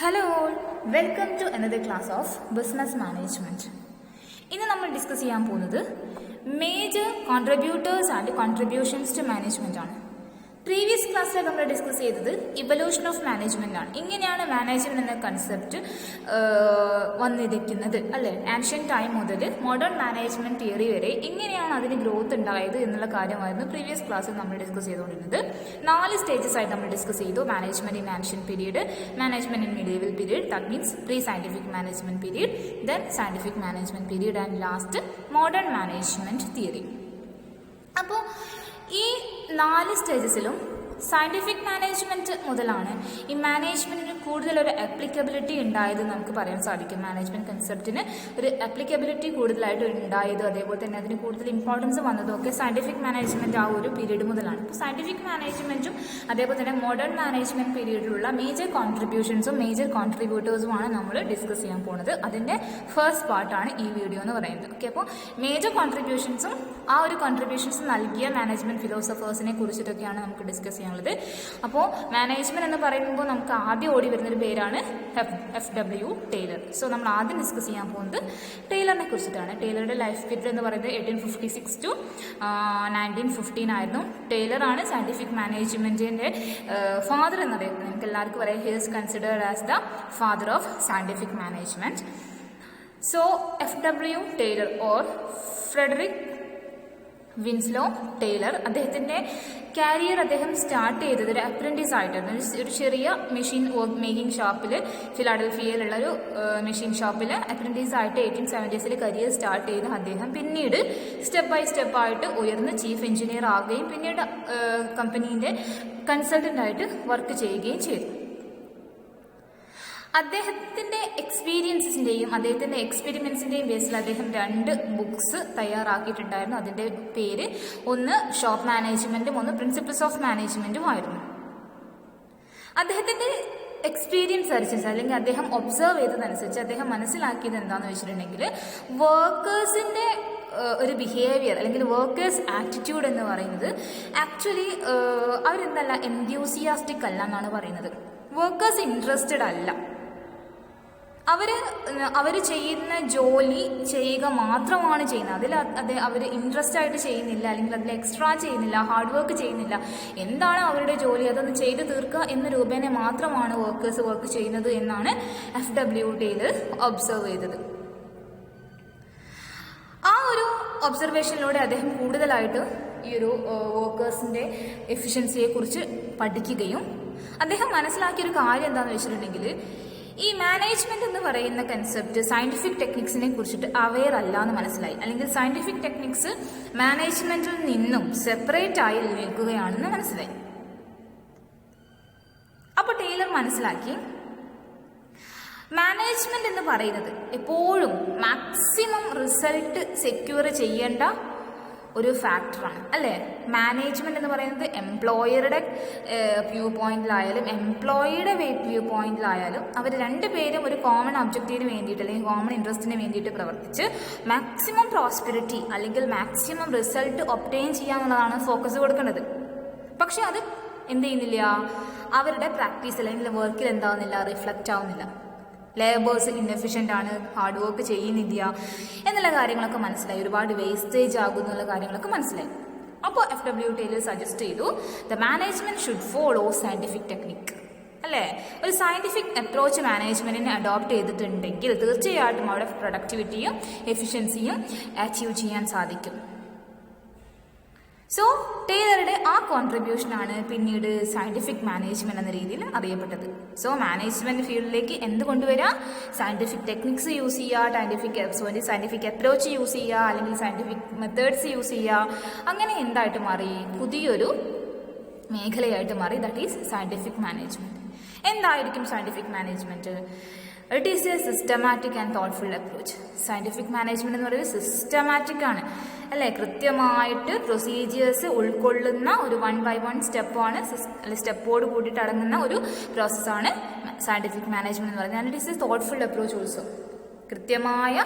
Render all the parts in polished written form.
Hello all, welcome to another class of Business Management. ഇന്ന് നമ്മൾ discuss ചെയ്യാൻ പോകുന്നത് major contributors and contributions to management ആണ്. Previous ക്ലാസ്സിൽ നമ്മൾ ഡിസ്കസ് ചെയ്തത് ഇവല്യൂഷൻ ഓഫ് മാനേജ്മെന്റ് ആണ്. ഇങ്ങനെയാണ് മാനേജ്മെന്റ് എന്ന കൺസെപ്റ്റ് വന്നിരിക്കുന്നത് അല്ലേ? ആൻഷ്യൻ ടൈം മുതൽ മോഡേൺ മാനേജ്മെന്റ് തിയറി വരെ ഇങ്ങനെയാണ് അതിന് ഗ്രോത്ത് ഉണ്ടായത് എന്നുള്ള കാര്യമായിരുന്നു പ്രീവിയസ് ക്ലാസ്സിൽ നമ്മൾ ഡിസ്കസ് ചെയ്തുകൊണ്ടിരുന്നത്. 4 സ്റ്റേജസ് ആയിട്ട് നമ്മൾ ഡിസ്കസ് ചെയ്തു. Management in ancient period, management in medieval period, that means pre scientific management period, then scientific management period and last modern management theory. അപ്പോൾ ഈ 4 സ്റ്റേജസിലും സയന്റിഫിക് മാനേജ്മെന്റ് മുതലാണ് ഈ മാനേജ്മെന്റിന് കൂടുതലൊരു അപ്ലിക്കബിലിറ്റി ഉണ്ടായത് നമുക്ക് പറയാൻ സാധിക്കും. മാനേജ്മെന്റ് കൺസെപ്റ്റിന് ഒരു അപ്ലിക്കബിലിറ്റി കൂടുതലായിട്ട് ഉണ്ടായത്, അതേപോലെ തന്നെ അതിന് കൂടുതൽ ഇമ്പോർട്ടൻസ് വന്നതും ഒക്കെ സയന്റിഫിക് മാനേജ്മെന്റ് ആ ഒരു പീരീഡ് മുതലാണ്. ഇപ്പോൾ സയന്റിഫിക് മാനേജ്മെന്റും അതേപോലെ തന്നെ മോഡേൺ മാനേജ്മെന്റ് പീരീഡിലുള്ള മേജർ കോൺട്രിബ്യൂഷൻസും മേജർ കോൺട്രിബ്യൂട്ടേഴ്സുമാണ് നമ്മൾ ഡിസ്കസ് ചെയ്യാൻ പോകുന്നത്. അതിന്റെ ഫസ്റ്റ് പാർട്ടാണ് ഈ വീഡിയോ എന്ന് പറയുന്നത്. ഓക്കെ, അപ്പോൾ മേജർ കോൺട്രിബ്യൂഷൻസും ആ ഒരു കോൺട്രിബ്യൂഷൻസ് നൽകിയ മാനേജ്മെന്റ് ഫിലോസഫേഴ്സിനെ കുറിച്ചിട്ടൊക്കെയാണ് നമുക്ക് ഡിസ്കസ് ചെയ്യാനുള്ളത്. അപ്പോൾ മാനേജ്മെന്റ് എന്ന് പറയുമ്പോൾ നമുക്ക് ആദ്യം ഓടി വരുന്നൊരു പേരാണ് FW ടൈലർ. സോ നമ്മൾ ആദ്യം ഡിസ്കസ് ചെയ്യാൻ പോകുന്നത് ടൈലറിനെ കുറിച്ചിട്ടാണ്. ടൈലറുടെ ലൈഫ് പീരീഡ് എന്ന് പറയുന്നത് 1856 to 1915 ആയിരുന്നു. ടൈലറാണ് സയന്റിഫിക് മാനേജ്മെന്റിന്റെ ഫാദർ എന്നറിയുന്നത്. നമുക്ക് എല്ലാവർക്കും പറയാം, he is considered as the father of scientific management. So FW Taylor or Frederick Winslow Taylor, അദ്ദേഹത്തിന്റെ കാരിയർ അദ്ദേഹം സ്റ്റാർട്ട് ചെയ്തത് ഒരു അപ്രന്റീസ് ആയിട്ടായിരുന്നു. ഒരു ചെറിയ മെഷീൻ വർക്ക് മേക്കിംഗ് ഷോപ്പിൽ, ഫിലാഡൽഫിയയിലുള്ള ഒരു മെഷീൻ ഷോപ്പിൽ അപ്രന്റീസ് ആയിട്ട് 1870s കരിയർ സ്റ്റാർട്ട് ചെയ്ത് അദ്ദേഹം പിന്നീട് സ്റ്റെപ്പ് ബൈ സ്റ്റെപ്പ് ആയിട്ട് ഉയർന്ന് ചീഫ് എഞ്ചിനീയർ ആവുകയും പിന്നീട് കമ്പനീന്റെ കൺസൾട്ടന്റ് ആയിട്ട് വർക്ക് ചെയ്യുകയും ചെയ്തു. അദ്ദേഹത്തിന്റെ എക്സ്പീരിയൻസിന്റെയും അദ്ദേഹത്തിന്റെ എക്സ്പെരിമെന്റ്സിന്റെയും ബേസിൽ അദ്ദേഹം 2 ബുക്സ് തയ്യാറാക്കിയിട്ടുണ്ടായിരുന്നു. അതിന്റെ പേര് ഒന്ന് ഷോപ്പ് മാനേജ്മെന്റും ഒന്ന് പ്രിൻസിപ്പിൾസ് ഓഫ് മാനേജ്മെന്റും ആയിരുന്നു. അദ്ദേഹത്തിന്റെ എക്സ്പീരിയൻസ് അനുസരിച്ച് അല്ലെങ്കിൽ അദ്ദേഹം ഒബ്സർവ് ചെയ്തതനുസരിച്ച് അദ്ദേഹം മനസ്സിലാക്കിയത് എന്താണെന്ന് വെച്ചിട്ടുണ്ടെങ്കിൽ, വർക്കേഴ്സിന്റെ ഒരു ബിഹേവിയർ അല്ലെങ്കിൽ വർക്കേഴ്സ് ആറ്റിറ്റ്യൂഡ് എന്ന് പറയുന്നത് ആക്ച്വലി അവരെന്തല്ല എൻത്യൂസിയാസ്റ്റിക് അല്ല എന്നാണ് പറയുന്നത്. വർക്കേഴ്സ് ഇൻട്രസ്റ്റഡ് അല്ല. അവർ ചെയ്യുന്ന ജോലി ചെയ്യുക മാത്രമാണ് ചെയ്യുന്നത്. അവർ ഇൻട്രസ്റ്റ് ആയിട്ട് ചെയ്യുന്നില്ല, അല്ലെങ്കിൽ അതിൽ എക്സ്ട്രാ ചെയ്യുന്നില്ല, ഹാർഡ് വർക്ക് ചെയ്യുന്നില്ല. എന്താണ് അവരുടെ ജോലി അതൊന്ന് ചെയ്ത് തീർക്കുക എന്ന രൂപേണ മാത്രമാണ് വർക്കേഴ്സ് വർക്ക് ചെയ്യുന്നത് എന്നാണ് FW ടൈലർ ഒബ്സർവ് ചെയ്തത്. ആ ഒരു ഒബ്സർവേഷനിലൂടെ അദ്ദേഹം കൂടുതലായിട്ട് ഈ ഒരു വർക്കേഴ്സിന്റെ എഫിഷ്യൻസിയെ കുറിച്ച് പഠിക്കുകയും അദ്ദേഹം മനസ്സിലാക്കിയൊരു കാര്യം എന്താണെന്ന് വെച്ചിട്ടുണ്ടെങ്കിൽ, ഈ മാനേജ്മെന്റ് എന്ന് പറയുന്ന കൺസെപ്റ്റ് സയന്റിഫിക് ടെക്നിക്സിനെ കുറിച്ചിട്ട് അവെയർ അല്ല എന്ന് മനസ്സിലായി. അല്ലെങ്കിൽ സയന്റിഫിക് ടെക്നിക്സ് മാനേജ്മെന്റിൽ നിന്നും സെപ്പറേറ്റ് ആയി നിൽക്കുകയാണെന്ന് മനസ്സിലായി. അപ്പോൾ ടൈലർ മനസ്സിലാക്കി, മാനേജ്മെന്റ് എന്ന് പറയുന്നത് എപ്പോഴും മാക്സിമം റിസൾട്ട് സെക്യൂർ ചെയ്യേണ്ട ഒരു ഫാക്ടറാണ് അല്ലേ? മാനേജ്മെന്റ് എന്ന് പറയുന്നത് എംപ്ലോയറുടെ വ്യൂ പോയിന്റിലായാലും എംപ്ലോയിയുടെ വ്യൂ പോയിന്റിലായാലും അവർ 2 പേരും ഒരു കോമൺ ഒബ്ജക്റ്റീവിന് വേണ്ടിയിട്ട് അല്ലെങ്കിൽ കോമൺ ഇൻട്രസ്റ്റിന് വേണ്ടിയിട്ട് പ്രവർത്തിച്ച് മാക്സിമം പ്രോസ്പെരിറ്റി അല്ലെങ്കിൽ മാക്സിമം റിസൾട്ട് ഒബ്റ്റെയിൻ ചെയ്യാന്നുള്ളതാണ് ഫോക്കസ് കൊടുക്കേണ്ടത്. പക്ഷെ അത് എന്ത് ചെയ്യുന്നില്ല, അവരുടെ പ്രാക്ടീസ് അല്ലെങ്കിൽ വർക്കിൽ എന്താവുന്നില്ല, റിഫ്ലക്റ്റ് ആവുന്നില്ല. ലേബേഴ്സ് ഇൻഎഫിഷ്യൻ്റ് ആണ്, ഹാർഡ് വർക്ക് ചെയ്യുന്നില്ല എന്നുള്ള കാര്യങ്ങളൊക്കെ മനസ്സിലായി. ഒരുപാട് വേസ്റ്റേജ് ആകും എന്നുള്ള കാര്യങ്ങളൊക്കെ മനസ്സിലായി. അപ്പോൾ FW ടൈലർ സജസ്റ്റ് ചെയ്തു, the management should follow scientific technique അല്ലേ? ഒരു സയന്റിഫിക് അപ്രോച്ച് മാനേജ്മെന്റിനെ അഡോപ്റ്റ് ചെയ്തിട്ടുണ്ടെങ്കിൽ തീർച്ചയായിട്ടും അവിടെ പ്രൊഡക്ടിവിറ്റിയും എഫിഷ്യൻസിയും അച്ചീവ് ചെയ്യാൻ സാധിക്കും. സോ ടൈലറുടെ ആ കോൺട്രിബ്യൂഷനാണ് പിന്നീട് സയന്റിഫിക് മാനേജ്മെന്റ് എന്ന രീതിയിൽ അറിയപ്പെട്ടത്. സോ മാനേജ്മെന്റ് ഫീൽഡിലേക്ക് എന്ത് കൊണ്ടുവരാം? സയന്റിഫിക് ടെക്നിക്സ് യൂസ് ചെയ്യുക, സയന്റിഫിക് അപ്രോച്ച് യൂസ് ചെയ്യുക, അല്ലെങ്കിൽ സയന്റിഫിക് മെത്തേഡ്സ് യൂസ് ചെയ്യുക. അങ്ങനെ എന്തായിട്ട് മാറി? പുതിയൊരു മേഖലയായിട്ട് മാറി. That is scientific management. എന്തായിരിക്കും scientific management? It is a systematic and thoughtful approach. Scientific management എന്ന് പറയുന്നത് സിസ്റ്റമാറ്റിക് ആണ് അല്ലേ? കൃത്യമായിട്ട് പ്രൊസീജിയേഴ്സ് ഉൾക്കൊള്ളുന്ന ഒരു 1 by 1 സ്റ്റെപ്പാണ്, സ്റ്റെപ്പോട് കൂടിയിട്ട് അടങ്ങുന്ന ഒരു പ്രോസസ്സാണ് സയന്റിഫിക് മാനേജ്മെന്റ് എന്ന് പറയുന്നത്. And it is A thoughtful approach also. കൃത്യമായ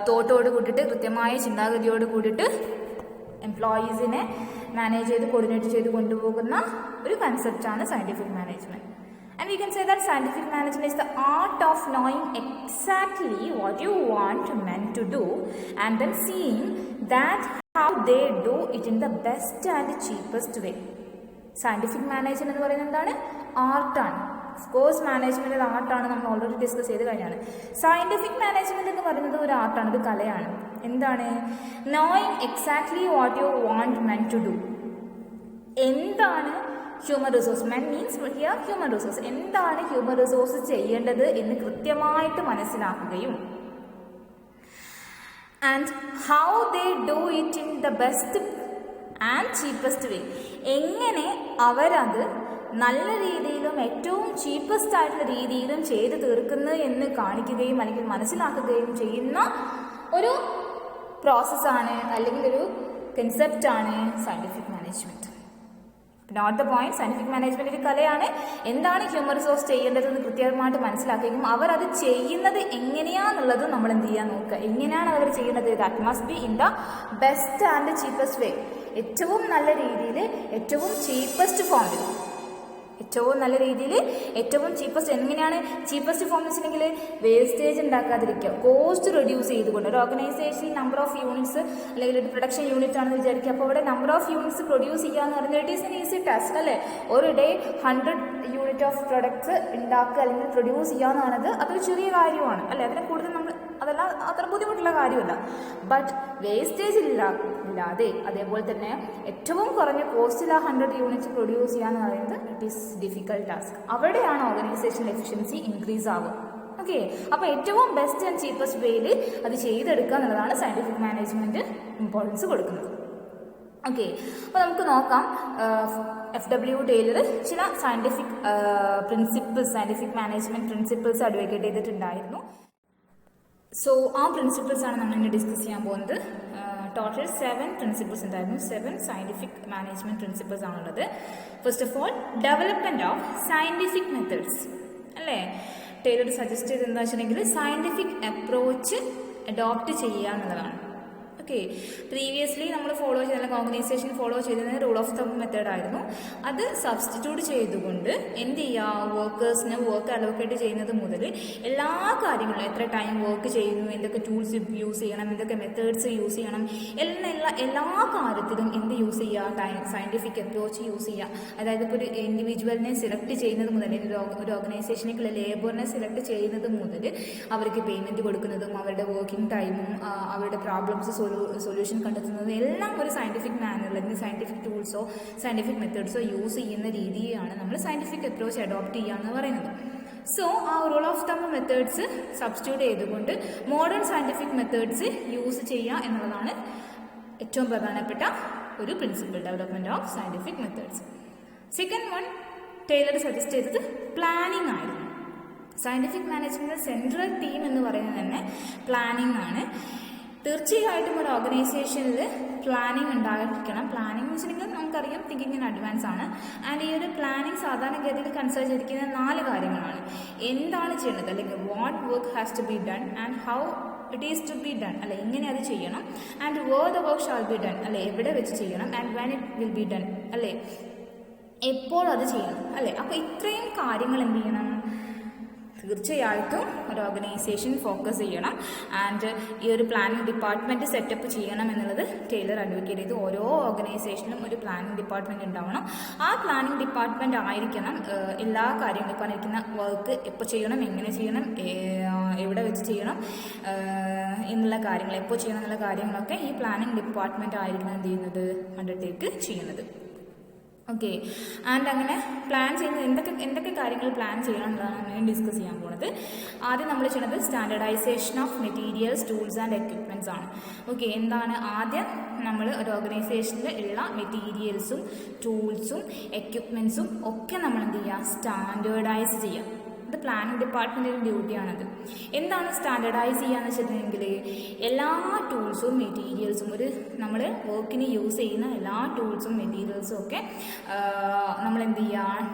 തോട്ടോട് കൂടിയിട്ട്, കൃത്യമായ ചിന്താഗതിയോട് കൂടിയിട്ട് എംപ്ലോയീസിനെ മാനേജ് ചെയ്ത് കോർഡിനേറ്റ് ചെയ്ത് കൊണ്ടുപോകുന്ന ഒരു കൺസെപ്റ്റാണ് scientific management. And we can say that scientific management is the art of knowing exactly what you want men to do and then seeing that how they do it in the best and cheapest way. Scientific management എന്ന് പറയുന്നത് എന്താണ്? ആർട്ടാണ്. Course management ആർട്ടാണ്, നമ്മൾ already discuss ചെയ്ത് കഴിഞ്ഞാണ്. Scientific management എന്ന് പറയുന്നത് ഒരു ആർട്ടാണ്, ഒരു കലയാണ്. എന്താണ്? Knowing exactly what you want men to do. എന്താണ് human resource? Men means here human resource. എന്താണ് ഹ്യൂമൻ റിസോഴ്സ് ചെയ്യേണ്ടത് എന്ന് കൃത്യമായിട്ട് മനസ്സിലാക്കുകയും and how they do it in the best and cheapest way. എങ്ങനെ അവരത് നല്ല രീതിയിലും ഏറ്റവും ചീപ്പസ്റ്റ് ആയിട്ടുള്ള രീതിയിലും ചെയ്ത് തീർക്കുന്നു എന്ന് കാണിക്കുകയും അല്ലെങ്കിൽ മനസ്സിലാക്കുകയും ചെയ്യുന്ന ഒരു പ്രോസസ്സാണ് അല്ലെങ്കിൽ ഒരു കൺസെപ്റ്റാണ് scientific management. Not the point. Scientific management ഒരു കലയാണ്. എന്താണ് ഹ്യൂമൻ റിസോഴ്സ് ചെയ്യേണ്ടതെന്ന് കൃത്യമായിട്ട് മനസ്സിലാക്കുകയും അവർ അത് ചെയ്യുന്നത് എങ്ങനെയാണെന്നുള്ളത് നമ്മൾ എന്ത് ചെയ്യാൻ നോക്കുക. എങ്ങനെയാണ് അവർ ചെയ്യുന്നത്? That must be in the best and cheapest വേ. ഏറ്റവും നല്ല രീതിയിൽ, ഏറ്റവും ചീപ്പസ്റ്റ് ഫോമിൽ, ഏറ്റവും നല്ല രീതിയിൽ, ഏറ്റവും ചീപ്പസ്റ്റ്. എങ്ങനെയാണ് ചീപ്പസ്റ്റ് ഫോം എന്ന് വെച്ചിട്ടുണ്ടെങ്കിൽ വേസ്റ്റേജ് ഉണ്ടാക്കാതിരിക്കുക, കോസ്റ്റ് റെഡ്യൂസ് ചെയ്തുകൊണ്ട്. ഒരു ഓർഗനൈസേഷനിൽ നമ്പർ ഓഫ് യൂണിറ്റ്സ് അല്ലെങ്കിൽ ഒരു പ്രൊഡക്ഷൻ യൂണിറ്റ് ആണെന്ന് വിചാരിക്കുക. അപ്പോൾ അവിടെ നമ്പർ ഓഫ് യൂണിറ്റ്സ് പ്രൊഡ്യൂസ് ചെയ്യുക എന്ന് പറയുന്നത് it is N easy task അല്ലേ. ഒരു ഡേ 100 യൂണിറ്റ് ഓഫ് പ്രൊഡക്ട്സ് ഉണ്ടാക്കുക അല്ലെങ്കിൽ പ്രൊഡ്യൂസ് ചെയ്യുക എന്ന് പറയുന്നത് അതൊരു ചെറിയ കാര്യമാണ് അല്ലേ. അതിനെ കൂടുതൽ നമ്മൾ അതെല്ലാം അത്ര ബുദ്ധിമുട്ടുള്ള കാര്യമല്ല. ബട്ട് വേസ്റ്റേജ് ഇല്ലാതെ അതേപോലെ തന്നെ ഏറ്റവും കുറഞ്ഞ കോസ്റ്റിൽ ആ 100 യൂണിറ്റ്സ് പ്രൊഡ്യൂസ് ചെയ്യുക എന്ന് പറയുന്നത് ഇറ്റ് ഈസ് ഡിഫിക്കൽട്ട് ടാസ്ക്. അവിടെയാണ് ഓർഗനൈസേഷൻ എഫിഷ്യൻസി ഇൻക്രീസ് ആവുക. ഓക്കെ, അപ്പോൾ ഏറ്റവും ബെസ്റ്റ് ആൻഡ് ചീപ്പസ്റ്റ് വേയിൽ അത് ചെയ്തെടുക്കുക എന്നുള്ളതാണ് സയൻറ്റിഫിക് മാനേജ്മെൻറ്റ് ഇമ്പോർട്ടൻസ് കൊടുക്കുന്നത്. ഓക്കെ, അപ്പോൾ നമുക്ക് നോക്കാം. FW ടൈലർ ചില scientific principles, scientific management principles advocate ചെയ്തിട്ടുണ്ടായിരുന്നു. സോ ആ പ്രിൻസിപ്പിൾസ് ആണ് നമ്മൾ ഇന്ന് ഡിസ്കസ് ചെയ്യാൻ പോകുന്നത്. ടോട്ടൽ 7 പ്രിൻസിപ്പിൾസ് ഉണ്ടായിരുന്നു. 7 സയൻറ്റിഫിക് മാനേജ്മെൻറ്റ് പ്രിൻസിപ്പിൾസ് ആണുള്ളത്. First of all, development of scientific methods അല്ലേ. ടൈലർ സജസ്റ്റ് ചെയ്ത് എന്താ വെച്ചിട്ടുണ്ടെങ്കിൽ സയൻറ്റിഫിക് അപ്രോച്ച് അഡോപ്റ്റ് ചെയ്യുക എന്നുള്ളതാണ്. ഓക്കെ, പ്രീവിയസ്ലി നമ്മൾ ഫോളോ ചെയ്ത ഓർഗനൈസേഷൻ ഫോളോ ചെയ്തിരുന്നത് റൂൾ ഓഫ് തമ്പ് മെത്തേഡ് ആയിരുന്നു. അത് സബ്സ്റ്റിറ്റ്യൂട്ട് ചെയ്തുകൊണ്ട് എന്ത് ചെയ്യുക, വർക്കേഴ്സിന് വർക്ക് അലോക്കേറ്റ് ചെയ്യുന്നത് മുതൽ എല്ലാ കാര്യങ്ങളും, എത്ര ടൈം വർക്ക് ചെയ്യുന്നു, എന്തൊക്കെ ടൂൾസ് യൂസ് ചെയ്യണം, എന്തൊക്കെ മെത്തേഡ്സ് യൂസ് ചെയ്യണം, എല്ലാ കാര്യത്തിലും എന്ത് യൂസ് ചെയ്യുക, സയൻറ്റിഫിക് അപ്രോച്ച് യൂസ് ചെയ്യുക. അതായത് ഇപ്പോൾ ഒരു ഇൻഡിവിജ്വലിനെ സെലക്ട് ചെയ്യുന്നത് മുതൽ, ഒരു ഓർഗനൈസേഷനിലേക്കുള്ള ലേബറിനെ സെലക്ട് ചെയ്യുന്നത് മുതൽ അവർക്ക് പേയ്മെൻറ്റ് കൊടുക്കുന്നതും അവരുടെ വർക്കിംഗ് ടൈമും അവരുടെ പ്രോബ്ലംസ് സൊല്യൂഷൻ കണ്ടെത്തുന്നത് എല്ലാം ഒരു സയൻറ്റിഫിക് മാനർ അല്ലെങ്കിൽ സയൻറ്റിഫിക് ടൂൾസോ സയൻറ്റിഫിക് മെത്തേഡ്സോ യൂസ് ചെയ്യുന്ന രീതിയാണ് നമ്മൾ സയൻറ്റിഫിക് അപ്രോച്ച് അഡോപ്റ്റ് ചെയ്യുക എന്ന് പറയുന്നത്. സോ ആ rule of thumb methods substitute ചെയ്തുകൊണ്ട് മോഡേൺ സയൻറ്റിഫിക് മെത്തേഡ്സ് യൂസ് ചെയ്യുക എന്നുള്ളതാണ് ഏറ്റവും പ്രധാനപ്പെട്ട ഒരു principle, development of scientific methods. Second one, Taylor suggest ചെയ്തത് പ്ലാനിങ് ആയിരുന്നു. സയൻറ്റിഫിക് മാനേജ്മെൻറ്റ് സെൻട്രൽ തീം എന്ന് പറയുന്നത് തന്നെ പ്ലാനിങ് ആണ്. തീർച്ചയായിട്ടും ഒരു ഓർഗനൈസേഷനിൽ പ്ലാനിങ് ഉണ്ടായിരിക്കണം. പ്ലാനിങ് എന്ന് വെച്ചിട്ടുണ്ടെങ്കിൽ നമുക്കറിയാം തിങ്കിങ് ഇൻ അഡ്വാൻസ് ആണ്. ആൻഡ് ഈ ഒരു പ്ലാനിങ് സാധാരണഗതിയിൽ കൺസിഡർ ചെയ്തിരിക്കുന്ന 4 കാര്യങ്ങളാണ്. എന്താണ് ചെയ്യേണ്ടത് അല്ലെങ്കിൽ what work has to be done and how it is to be done അല്ലെ, എങ്ങനെ അത് ചെയ്യണം. And where the work shall be done അല്ലെ, എവിടെ വെച്ച് ചെയ്യണം. And when it will be done അല്ലെ, എപ്പോൾ അത് ചെയ്യണം അല്ലെ. അപ്പോൾ ഇത്രയും കാര്യങ്ങൾ എന്ത് ചെയ്യണം, തീർച്ചയായിട്ടും ഒരു ഓർഗനൈസേഷൻ ഫോക്കസ് ചെയ്യണം. ആൻഡ് ഈ ഒരു പ്ലാനിംഗ് ഡിപ്പാർട്ട്മെൻറ്റ് സെറ്റപ്പ് ചെയ്യണം എന്നുള്ളത് ടൈലർ അഡ്വക്കേറ്റ് ചെയ്തു. ഓരോ ഓർഗനൈസേഷനും ഒരു പ്ലാനിംഗ് ഡിപ്പാർട്ട്മെൻറ്റ് ഉണ്ടാവണം. ആ പ്ലാനിംഗ് ഡിപ്പാർട്ട്മെൻറ്റ് ആയിരിക്കണം എല്ലാ കാര്യങ്ങളും, ഇപ്പോൾ ഇരിക്കുന്ന വർക്ക് എപ്പോൾ ചെയ്യണം, എങ്ങനെ ചെയ്യണം, എവിടെ വെച്ച് ചെയ്യണം എന്നുള്ള കാര്യങ്ങൾ, എപ്പോൾ ചെയ്യണം എന്നുള്ള കാര്യങ്ങളൊക്കെ ഈ പ്ലാനിംഗ് ഡിപ്പാർട്ട്മെൻറ്റ് ആയിരിക്കണം എന്ത് ചെയ്യുന്നത്, അണ്ടർടേക്ക് ചെയ്യുന്നത്. ഓക്കെ, ആൻഡ് അങ്ങനെ പ്ലാൻ ചെയ്യുന്നത് എന്തൊക്കെ കാര്യങ്ങൾ പ്ലാൻ ചെയ്യണം എന്നതാണ് നമ്മൾ ഡിസ്കസ് ചെയ്യാൻ പോകുന്നത്. ആദ്യം നമ്മൾ ചെയ്യുന്നത് standardization of materials, tools and equipments ആണ്. ഓക്കെ, എന്താണ് ആദ്യം നമ്മൾ ഒരു ഓർഗനൈസേഷനിൽ ഉള്ള മെറ്റീരിയൽസും ടൂൾസും എക്യുപ്മെൻറ്റ്സും ഒക്കെ നമ്മൾ എന്ത് ചെയ്യുക, സ്റ്റാൻഡേർഡൈസ് ചെയ്യാം. ഇത് പ്ലാനിംഗ് ഡിപ്പാർട്ട്മെൻറ്റിൻ്റെ ഡ്യൂട്ടിയാണത്. എന്താണ് സ്റ്റാൻഡർഡൈസ് ചെയ്യുകയെന്ന് വെച്ചിട്ടുണ്ടെങ്കിൽ എല്ലാ ടൂൾസും മെറ്റീരിയൽസും, നമ്മൾ വർക്കിന് യൂസ് ചെയ്യുന്ന എല്ലാ ടൂൾസും മെറ്റീരിയൽസും ഒക്കെ നമ്മൾ എന്ത് ചെയ്യുക,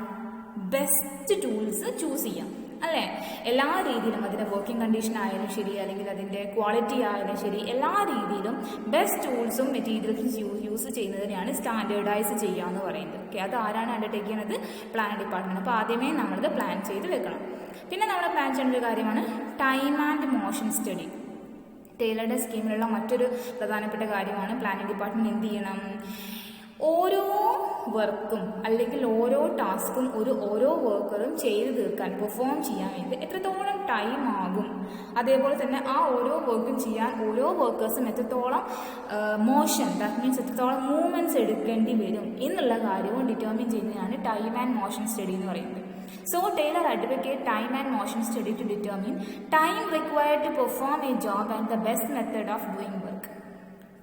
ബെസ്റ്റ് ടൂൾസ് ചൂസ് ചെയ്യാം അല്ലേ? എല്ലാ രീതിയിലും അതിൻ്റെ വർക്കിംഗ് കണ്ടീഷൻ ആയാലും ശരി, അല്ലെങ്കിൽ അതിൻ്റെ ക്വാളിറ്റി ആയാലും ശരി, എല്ലാ രീതിയിലും ബെസ്റ്റ് ടൂൾസും മെറ്റീരിയൽസും യൂസ് ചെയ്യുന്നതിനെയാണ് സ്റ്റാൻഡേർഡൈസ് ചെയ്യുക എന്ന് പറയുന്നത്. ഓക്കെ, അത് ആരാണ് അണ്ടർടേക്ക് ചെയ്യുന്നത്? Planning department. അപ്പോൾ ആദ്യമേ നമ്മളിത് പ്ലാൻ ചെയ്ത് വെക്കണം. പിന്നെ നമ്മൾ പ്ലാൻ ചെയ്യേണ്ട ഒരു കാര്യമാണ് ടൈം ആൻഡ് മോഷൻ സ്റ്റഡി. ടൈലറുടെ സ്കീമിലുള്ള മറ്റൊരു പ്രധാനപ്പെട്ട കാര്യമാണ് പ്ലാനിംഗ് ഡിപ്പാർട്ട്മെൻറ്റ് എന്ത് ചെയ്യണം? ഓരോ വർക്കും അല്ലെങ്കിൽ ഓരോ ടാസ്കും ഓരോ വർക്കറും ചെയ്ത് തീർക്കാൻ, പെർഫോം ചെയ്യാൻ വേണ്ടി എത്രത്തോളം ടൈം ആകും, അതേപോലെ തന്നെ ആ ഓരോ വർക്കും ചെയ്യാൻ ഓരോ വർക്കേഴ്സും എത്രത്തോളം മോഷൻ, ദാറ്റ് മീൻസ് എത്രത്തോളം മൂവ്മെൻറ്റ്സ് എടുക്കേണ്ടി വരും എന്നുള്ള കാര്യവും ഡിറ്റർമിൻ ചെയ്യുന്നതാണ് ടൈം ആൻഡ് മോഷൻ സ്റ്റഡി എന്ന് പറയുന്നത്. So, Taylor advocates time and motion study to determine time required to perform a job and the best method of doing work.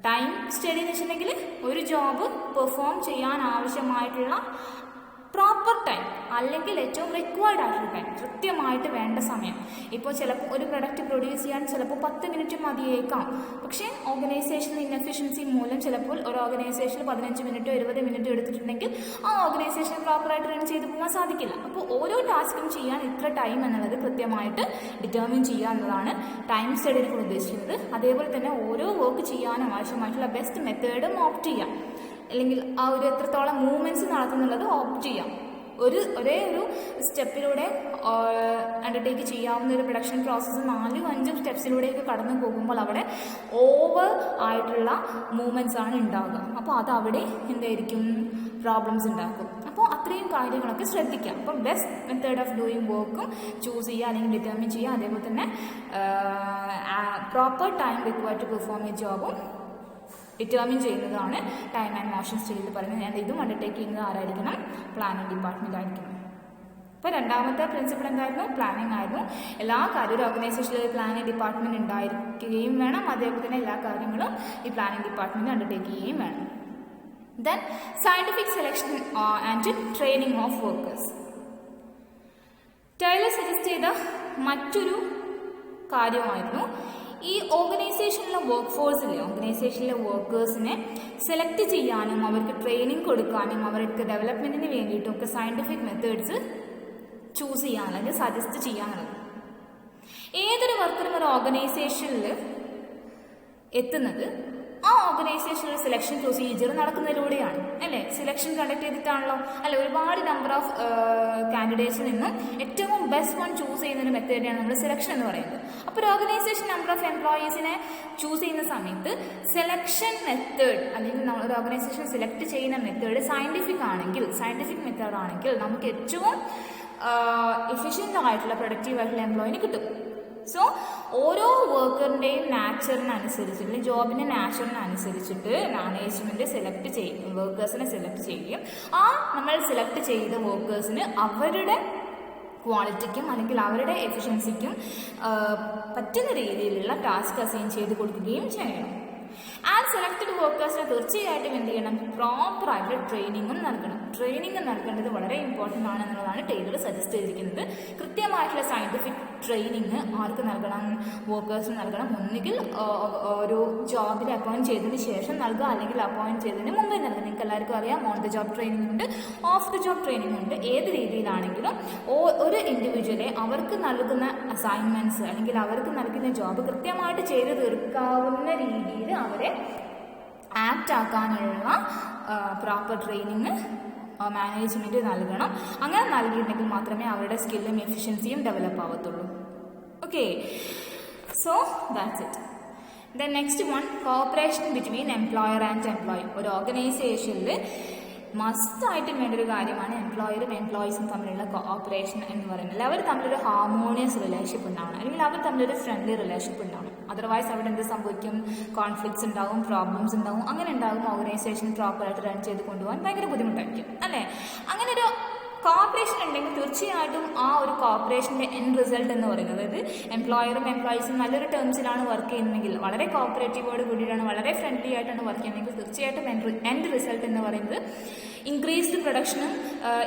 Time study എന്ന് വെച്ചിട്ടുണ്ടെങ്കിൽ ഒരു ജോബ് പെർഫോം ചെയ്യാൻ ആവശ്യമായിട്ടുള്ള proper time, അല്ലെങ്കിൽ ഏറ്റവും required ആയിട്ടുള്ള ടൈം, കൃത്യമായിട്ട് വേണ്ട സമയം. ഇപ്പോൾ ചിലപ്പോൾ ഒരു പ്രൊഡക്റ്റ് പ്രൊഡ്യൂസ് ചെയ്യാൻ ചിലപ്പോൾ 10 മിനിറ്റ് മതിയേക്കാം. പക്ഷേ ഓർഗനൈസേഷൻ ഇൻഎഫിഷ്യൻസി മൂലം ചിലപ്പോൾ ഒരു ഓർഗനൈസേഷനിൽ 15 മിനിറ്റോ 20 മിനിറ്റോ എടുത്തിട്ടുണ്ടെങ്കിൽ ആ ഓർഗനൈസേഷൻ പ്രോപ്പറായിട്ട് റൺ ചെയ്ത് പോകാൻ സാധിക്കില്ല. അപ്പോൾ ഓരോ ടാസ്കും ചെയ്യാൻ ഇത്ര ടൈം എന്നുള്ളത് കൃത്യമായിട്ട് ഡിറ്റർമിൻ ചെയ്യുക എന്നതാണ് ടൈം സ്റ്റഡിയിൽ കൂടെ ഉദ്ദേശിക്കുന്നത്. അതേപോലെ തന്നെ ഓരോ വർക്ക് ചെയ്യാനും ആവശ്യമായിട്ടുള്ള ബെസ്റ്റ് മെത്തേഡും ഓപ്റ്റ് ചെയ്യാം, അല്ലെങ്കിൽ ആ ഒരു എത്രത്തോളം മൂവ്മെൻറ്റ്സ് നടത്തുന്നുള്ളത് ഓപ്റ്റ് ചെയ്യാം. ഒരേ ഒരു സ്റ്റെപ്പിലൂടെ അണ്ടർടേക്ക് ചെയ്യാവുന്ന ഒരു പ്രൊഡക്ഷൻ പ്രോസസ്സ് 4-5 സ്റ്റെപ്സിലൂടെയൊക്കെ കടന്നു പോകുമ്പോൾ അവിടെ ഓവർ ആയിട്ടുള്ള മൂവ്മെൻറ്റ്സ് ആണ് ഉണ്ടാവുക. അപ്പോൾ അത് അവിടെ എന്തായിരിക്കും? പ്രോബ്ലംസ് ഉണ്ടാക്കും. അപ്പോൾ അത്രയും കാര്യങ്ങളൊക്കെ ശ്രദ്ധിക്കാം. അപ്പം ബെസ്റ്റ് മെത്തേഡ് ഓഫ് ഡൂയിങ് വർക്കും ചൂസ് ചെയ്യുക, അല്ലെങ്കിൽ ഡിറ്റർമിൻ ചെയ്യുക. അതേപോലെ തന്നെ proper time required to perform a ജോബും ഡിറ്റർമിൻ ചെയ്യുന്നതാണ് ടൈം ആൻഡ് മോഷൻ സ്റ്റഡിയിൽ പറയുന്നത്. ഞാൻ ഇതും അണ്ടർടേക്ക് ചെയ്യുന്നത് ആരായിരിക്കണം? പ്ലാനിംഗ് ഡിപ്പാർട്ട്മെൻറ്റ് ആയിരിക്കണം. അപ്പോൾ രണ്ടാമത്തെ പ്രിൻസിപ്പിൾ എന്തായിരുന്നു? പ്ലാനിംഗ് ആയിരുന്നു. എല്ലാ കാര്യവും ഒരു ഓർഗനൈസേഷനിൽ ഒരു പ്ലാനിംഗ് ഡിപ്പാർട്ട്മെൻറ്റ് ഉണ്ടായിരിക്കുകയും വേണം. അതേപോലെ തന്നെ എല്ലാ കാര്യങ്ങളും ഈ പ്ലാനിംഗ് ഡിപ്പാർട്ട്മെൻറ്റ് അണ്ടർടേക്ക് ചെയ്യുകയും വേണം. Then scientific selection and training of workers. Taylor suggest ചെയ്ത മറ്റൊരു കാര്യമായിരുന്നു ഈ ഓർഗനൈസേഷനിലെ വർക്ക് ഫോഴ്സിലെ ഓർഗനൈസേഷനിലെ വർക്കേഴ്സിനെ സെലക്ട് ചെയ്യാനും അവർക്ക് ട്രെയിനിങ് കൊടുക്കാനും അവർക്ക് ഡെവലപ്മെൻറ്റിന് വേണ്ടിയിട്ടും ഒക്കെ സയൻറ്റിഫിക് മെത്തേഡ്സ് ചൂസ് ചെയ്യാൻ, അല്ലെങ്കിൽ സജസ്റ്റ് ചെയ്യാനുള്ളത്. ഏതൊരു വർക്കറും ഒരു ഓർഗനൈസേഷനിൽ എത്തുന്നത് ആ ഓർഗനൈസേഷനിൽ സെലക്ഷൻ പ്രൊസീജിയർ നടക്കുന്നതിലൂടെയാണ്, അല്ലേ? സെലക്ഷൻ കണ്ടക്ട് ചെയ്തിട്ടാണല്ലോ, അല്ലെ? ഒരുപാട് നമ്പർ ഓഫ് കാൻഡിഡേറ്റ്സിൽ നിന്നും ഏറ്റവും ബെസ്റ്റ് വൺ ചൂസ് ചെയ്യുന്ന ഒരു മെത്തേഡിനാണ് നമ്മൾ സെലക്ഷൻ എന്ന് പറയുന്നത്. അപ്പോൾ ഒരു ഓർഗനൈസേഷൻ നമ്പർ ഓഫ് എംപ്ലോയീസിനെ ചൂസ് ചെയ്യുന്ന സമയത്ത് സെലക്ഷൻ മെത്തേഡ്, അല്ലെങ്കിൽ നമ്മൾ ഒരു ഓർഗനൈസേഷൻ സെലക്ട് ചെയ്യുന്ന മെത്തേഡ് സയൻറ്റിഫിക് മെത്തേഡ് ആണെങ്കിൽ നമുക്ക് ഏറ്റവും എഫിഷ്യൻ്റ് ആയിട്ടുള്ള പ്രൊഡക്റ്റീവ് ആയിട്ടുള്ള എംപ്ലോയിനെ കിട്ടും. സോ ഓരോ വർക്കറിൻ്റെയും നാച്ചറിനനുസരിച്ച്, അല്ലെങ്കിൽ ജോബിൻ്റെ നാച്ചറിനനുസരിച്ചിട്ട് മാനേജ്മെൻറ്റ് വർക്കേഴ്സിനെ സെലക്ട് ചെയ്യുകയും ആ നമ്മൾ സെലക്ട് ചെയ്ത വർക്കേഴ്സിന് അവരുടെ ക്വാളിറ്റിക്കും അല്ലെങ്കിൽ അവരുടെ എഫിഷ്യൻസിക്കും പറ്റുന്ന രീതിയിലുള്ള ടാസ്ക് അസൈൻ ചെയ്ത് കൊടുക്കുകയും ചെയ്യണം. ആൻഡ് സെലക്റ്റഡ് വർക്കേഴ്സിനെ തീർച്ചയായിട്ടും എന്ത് ചെയ്യണം? പ്രോപ്പറായിട്ട് ട്രെയിനിങ്ങും നൽകണം. ട്രെയിനിങ് നൽകേണ്ടത് വളരെ ഇമ്പോർട്ടൻ്റ് ആണെന്നുള്ളതാണ് ടൈലർ സജസ്റ്റ് ചെയ്തിരിക്കുന്നത്. കൃത്യമായിട്ടുള്ള സയൻറ്റിഫിക് ട്രെയിനിങ് ആർക്ക് നൽകണം? വർക്കേഴ്സിന് നൽകണം. ഒന്നുകിൽ ഒരു ജോബിൽ അപ്പോയിൻറ്റ് ചെയ്തതിന് ശേഷം നൽകുക, അല്ലെങ്കിൽ അപ്പോയിൻറ്റ് ചെയ്തതിന് മുമ്പേ നൽകുക. നിങ്ങൾക്ക് എല്ലാവർക്കും അറിയാം, ഓൺ ദ ജോബ് ട്രെയിനിങ് ഉണ്ട്, ഓഫ് ദ ജോബ് ട്രെയിനിങ് ഉണ്ട്. ഏത് രീതിയിലാണെങ്കിലും ഒരു ഇൻഡിവിജ്വലെ അവർക്ക് നൽകുന്ന അസൈൻമെൻറ്റ്സ് അല്ലെങ്കിൽ അവർക്ക് നൽകുന്ന ജോബ് കൃത്യമായിട്ട് ചെയ്ത് തീർക്കാവുന്ന രീതിയിൽ അവരെ ആക്ട് ആക്കാനുള്ള പ്രോപ്പർ ട്രെയിനിങ് മാനേജ്മെൻറ്റ് നൽകണം. അങ്ങനെ നൽകിയിട്ടുണ്ടെങ്കിൽ മാത്രമേ അവരുടെ സ്കില്ലും എഫിഷ്യൻസിയും ഡെവലപ്പ് ആവത്തുള്ളൂ. Okay, so that's it. Then next one, cooperation between employer and employee. ഒരു ഓർഗനൈസേഷനിൽ മസ്റ്റായിട്ടും വേണ്ടൊരു കാര്യമാണ് എംപ്ലോയറും എംപ്ലോയീസും തമ്മിലുള്ള കോഓപ്പറേഷൻ എന്ന് പറയുന്നത്. അവർ തമ്മിലൊരു ഹാർമോണിയസ് റിലേഷൻഷിപ്പ് ഉണ്ടാവണം, അല്ലെങ്കിൽ അവർ തമ്മിലൊരു ഫ്രണ്ട്ലി റിലേഷൻഷിപ്പ് ഉണ്ടാവണം. അതർവൈസ് അവിടെ എന്ത് സംഭവിക്കും? കോൺഫ്ലിക്ട്സ് ഉണ്ടാവും, പ്രോബ്ലംസ് ഉണ്ടാവും. അങ്ങനെ ഉണ്ടാകും ഓർഗനൈസേഷൻ പ്രോപ്പറായിട്ട് റൺ ചെയ്ത് കൊണ്ടുപോകാൻ ഭയങ്കര ബുദ്ധിമുട്ടായിരിക്കും, അല്ലേ? അങ്ങനെ ഒരു കോഓപ്പറേഷൻ ഉണ്ടെങ്കിൽ തീർച്ചയായിട്ടും ആ ഒരു കോഓപ്പറേഷൻ്റെ എൻഡ് റിസൾട്ട് എന്ന് പറയുന്നത്, അതായത് എംപ്ലോയറും എംപ്ലോയീസും നല്ലൊരു ടേംസിലാണ് വർക്ക് ചെയ്യുന്നതെങ്കിൽ, വളരെ കോഓപ്പറേറ്റീവോട് കൂടിയിട്ടാണ്, വളരെ ഫ്രണ്ട്ലി ആയിട്ടാണ് വർക്ക് ചെയ്യുന്നതെങ്കിൽ തീർച്ചയായിട്ടും എൻഡ് റിസൾട്ട് എന്ന് പറയുന്നത് ഇൻക്രീസ്ഡ് പ്രൊഡക്ഷനും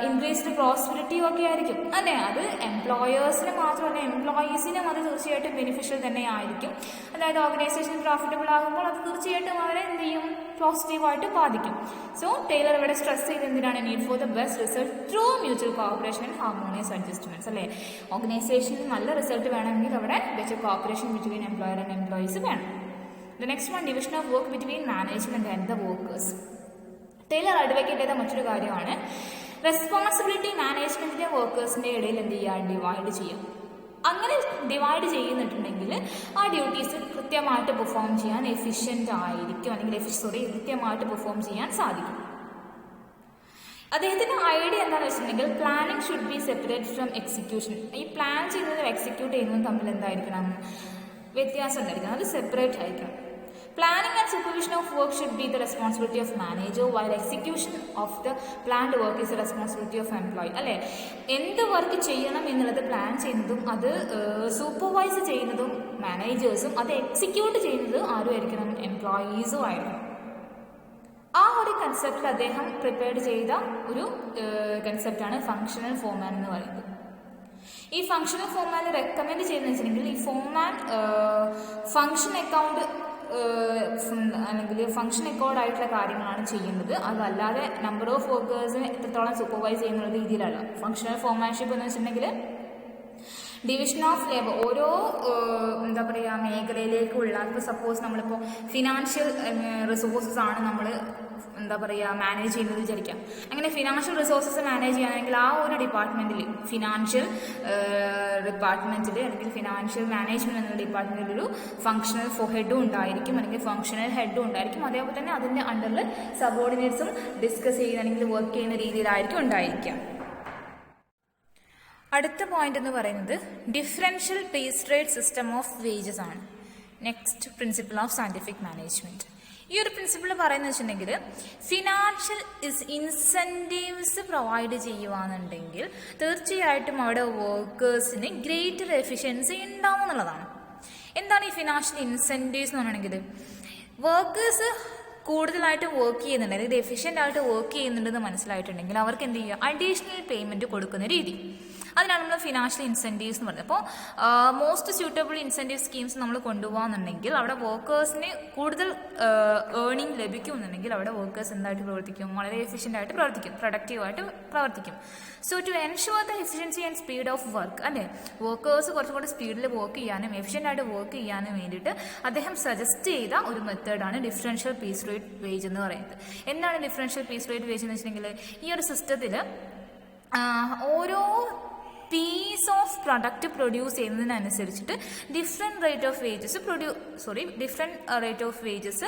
ഇൻക്രീസ്ഡ് പ്രോസ്പെരിറ്റിയും ഒക്കെ ആയിരിക്കും, അല്ലേ? അത് എംപ്ലോയേഴ്സിന് മാത്രമല്ല എംപ്ലോയീസിനും അത് തീർച്ചയായിട്ടും ബെനിഫിഷ്യൽ തന്നെ ആയിരിക്കും. അതായത് ഓർഗനൈസേഷൻ പ്രോഫിറ്റബിൾ ആകുമ്പോൾ അത് തീർച്ചയായിട്ടും അവരെ എന്ത് ചെയ്യും? പോസിറ്റീവായിട്ട് ബാധിക്കും. സോ ടൈലർ ഇവിടെ സ്ട്രെസ് ചെയ്ത് എന്തിനാണ് need for the best result through mutual cooperation and harmonious adjustments അല്ലേ. ഓർഗനൈസേഷനിൽ നല്ല റിസൾട്ട് വേണമെങ്കിൽ അവിടെ better cooperation between employer and employees വേണം. The next one, division of work between management and the workers. Taylor advocate ചെയ്ത മറ്റൊരു കാര്യമാണ് responsibility മാനേജ്മെന്റിന്റെ വർക്കേഴ്സിന്റെ ഇടയിൽ എന്ത് ചെയ്യുക, ഡിവൈഡ് ചെയ്യാം. അങ്ങനെ ഡിവൈഡ് ചെയ്യുന്നിട്ടുണ്ടെങ്കിൽ ആ ഡ്യൂട്ടീസ് കൃത്യമായിട്ട് പെർഫോം ചെയ്യാൻ എഫിഷ്യൻ്റ് ആയിരിക്കും, അല്ലെങ്കിൽ കൃത്യമായിട്ട് പെർഫോം ചെയ്യാൻ സാധിക്കും. അദ്ദേഹത്തിൻ്റെ ഐഡിയ എന്താണെന്ന് വെച്ചിട്ടുണ്ടെങ്കിൽ planning should B separate from execution. ഈ പ്ലാൻ ചെയ്യുന്നതും എക്സിക്യൂട്ട് ചെയ്യുന്നതും തമ്മിൽ എന്തായിരിക്കണം, വ്യത്യാസം ഉണ്ടായിരിക്കണം, അത് സെപ്പറേറ്റ് ആയിരിക്കണം. Planning and supervision of work should be the responsibility of manager, while execution of the planned work is the responsibility of employee. അല്ലേ, എന്ത് വർക്ക് ചെയ്യണം എന്നുള്ളത് പ്ലാൻ ചെയ്യുന്നതും അത് സൂപ്പർവൈസ് ചെയ്യുന്നതും മാനേജേഴ്സും, അത് എക്സിക്യൂട്ട് ചെയ്യുന്നത് ആരുമായിരിക്കണം, എംപ്ലോയീസും ആയിരിക്കണം. ആ ഒരു കൺസെപ്റ്റിൽ അദ്ദേഹം പ്രിപ്പയർ ചെയ്ത ഒരു കൺസെപ്റ്റാണ് ഫങ്ഷണൽ ഫോർമാൻ എന്ന് പറയുന്നത്. ഈ ഫങ്ഷണൽ ഫോർമാൻ റെക്കമെൻഡ് ചെയ്യുന്നത് വെച്ചിട്ടുണ്ടെങ്കിൽ ഈ ഫോർമാൻ ഫങ്ഷൻ അക്കൗണ്ട് അല്ലെങ്കിൽ ഫങ്ഷൻ അക്കൗണ്ട് ആയിട്ടുള്ള കാര്യങ്ങളാണ് ചെയ്യുന്നത്. അതല്ലാതെ നമ്പർ ഓഫ് വർക്കേഴ്സിനെ എത്രത്തോളം സൂപ്പർവൈസ് ചെയ്യുന്ന രീതിയിലല്ല. ഫങ്ഷണൽ ഫോർമാൻഷിപ്പ് എന്ന് വെച്ചിട്ടുണ്ടെങ്കിൽ ഡിവിഷൻ ഓഫ് ലേബർ, ഓരോ എന്താ പറയുക മേഖലയിലേക്കുള്ള, ഇപ്പോൾ സപ്പോസ് നമ്മളിപ്പോൾ ഫിനാൻഷ്യൽ റിസോഴ്സസ് ആണ് നമ്മൾ എന്താ പറയുക മാനേജ് ചെയ്യുന്നത് വിചാരിക്കാം. അങ്ങനെ ഫിനാൻഷ്യൽ റിസോഴ്സസ് മാനേജ് ചെയ്യാനാണെങ്കിൽ ആ ഒരു ഡിപ്പാർട്ട്മെൻറ്റിൽ ഫിനാൻഷ്യൽ ഡിപ്പാർട്ട്മെൻറ്റിൽ അല്ലെങ്കിൽ ഫിനാൻഷ്യൽ മാനേജ്മെൻറ്റ് എന്ന ഡിപ്പാർട്ട്മെൻറ്റിൽ ഒരു ഫങ്ഷണൽ ഹെഡും ഉണ്ടായിരിക്കും, അല്ലെങ്കിൽ ഫങ്ഷണൽ ഹെഡും ഉണ്ടായിരിക്കും. അതേപോലെ തന്നെ അതിൻ്റെ അണ്ടറിൽ സബോർഡിനേറ്റ്സും ഡിസ്കസ് ചെയ്യുന്ന അല്ലെങ്കിൽ വർക്ക് ചെയ്യുന്ന രീതിയിലായിരിക്കും ഉണ്ടായിരിക്കുക. അടുത്ത പോയിന്റ് എന്ന് പറയുന്നത് differential piece rate system of wages ആണ്. Next principle of scientific management. ഈ ഒരു പ്രിൻസിപ്പിൾ പറയുന്നത് വെച്ചിട്ടുണ്ടെങ്കിൽ ഫിനാൻഷ്യൽ ഇൻസെൻറ്റീവ്സ് പ്രൊവൈഡ് ചെയ്യുകയാണെന്നുണ്ടെങ്കിൽ തീർച്ചയായിട്ടും അവിടെ വർക്കേഴ്സിന് ഗ്രേറ്റർ എഫിഷ്യൻസി ഉണ്ടാവും എന്നുള്ളതാണ്. എന്താണ് ഈ ഫിനാൻഷ്യൽ ഇൻസെൻറ്റീവ്സ് എന്ന് പറഞ്ഞിട്ടുണ്ടെങ്കിൽ, വർക്കേഴ്സ് കൂടുതലായിട്ട് വർക്ക് ചെയ്യുന്നുണ്ട് അല്ലെങ്കിൽ എഫിഷ്യൻ്റ് ആയിട്ട് വർക്ക് ചെയ്യുന്നുണ്ടെന്ന് മനസ്സിലായിട്ടുണ്ടെങ്കിൽ അവർക്ക് എന്ത് ചെയ്യുക, അഡീഷണൽ പേയ്മെൻറ്റ് കൊടുക്കുന്ന രീതി, അതിനാണ് നമ്മൾ ഫിനാൻഷ്യൽ ഇൻസെൻറ്റീവ്സ് എന്ന് പറയുന്നത്. അപ്പോൾ മോസ്റ്റ് സ്യൂട്ടബിൾ ഇൻസെൻറ്റീവ് സ്കീംസ് നമ്മൾ കൊണ്ടുപോകാന്നുണ്ടെങ്കിൽ അവിടെ വർക്കേഴ്സിന് കൂടുതൽ ഏർണിംഗ് ലഭിക്കുമെന്നുണ്ടെങ്കിൽ അവിടെ വർക്കേഴ്സ് എന്തായിട്ട് പ്രവർത്തിക്കും, വളരെ എഫിഷ്യൻ്റ് ആയിട്ട് പ്രവർത്തിക്കും, പ്രൊഡക്റ്റീവായിട്ട് പ്രവർത്തിക്കും. So to ensure the efficiency and speed of work, അല്ലേ, വർക്കേഴ്സ് കുറച്ചും കൂടി സ്പീഡിൽ വർക്ക് ചെയ്യാനും എഫിഷ്യൻ്റ് ആയിട്ട് വർക്ക് ചെയ്യാനും വേണ്ടിയിട്ട് അദ്ദേഹം സജസ്റ്റ് ചെയ്ത ഒരു മെത്തേഡാണ് ഡിഫറൻഷ്യൽ പീസ് റേറ്റ് വേജ് എന്ന് പറയുന്നത്. എന്താണ് ഡിഫറൻഷ്യൽ പീസ് റേറ്റ് വേജ് എന്ന് വെച്ചിട്ടുണ്ടെങ്കിൽ, ഈ ഒരു സിസ്റ്റത്തിൽ ഓരോ പീസ് ഓഫ് പ്രൊഡക്റ്റ് പ്രൊഡ്യൂസ് ചെയ്യുന്നതിനനുസരിച്ചിട്ട് different rate of wages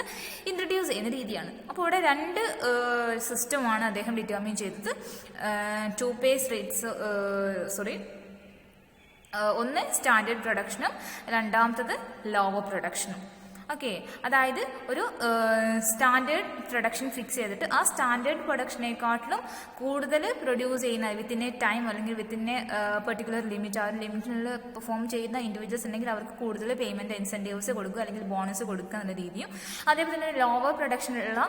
introduce ചെയ്യുന്ന രീതിയാണ്. അപ്പോൾ ഇവിടെ രണ്ട് സിസ്റ്റമാണ് അദ്ദേഹം ഡിറ്റർമിൻ ചെയ്തത്. ഒന്ന് സ്റ്റാൻഡേർഡ് പ്രൊഡക്ഷനും രണ്ടാമത്തത് ലോവർ പ്രൊഡക്ഷനും. ഓക്കെ, അതായത് ഒരു സ്റ്റാൻഡേർഡ് പ്രൊഡക്ഷൻ ഫിക്സ് ചെയ്തിട്ട് ആ സ്റ്റാൻഡേർഡ് പ്രൊഡക്ഷനേക്കാട്ടിലും കൂടുതൽ പ്രൊഡ്യൂസ് ചെയ്യുന്ന വിത്തിൻ എ ടൈം അല്ലെങ്കിൽ വിത്തിൻ എ പെർട്ടിക്കുലർ ലിമിറ്റ്, ആ ഒരു ലിമിറ്റിൽ പെർഫോം ചെയ്യുന്ന ഇൻഡിവിജ്വൽസ് ഉണ്ടെങ്കിൽ അവർക്ക് കൂടുതൽ പേയ്മെൻറ്റ് ഇൻസെൻറ്റീവ്സ് കൊടുക്കുക അല്ലെങ്കിൽ ബോണസ് കൊടുക്കുക എന്ന രീതിയും, അതേപോലെ തന്നെ ലോവർ പ്രൊഡക്ഷനുള്ള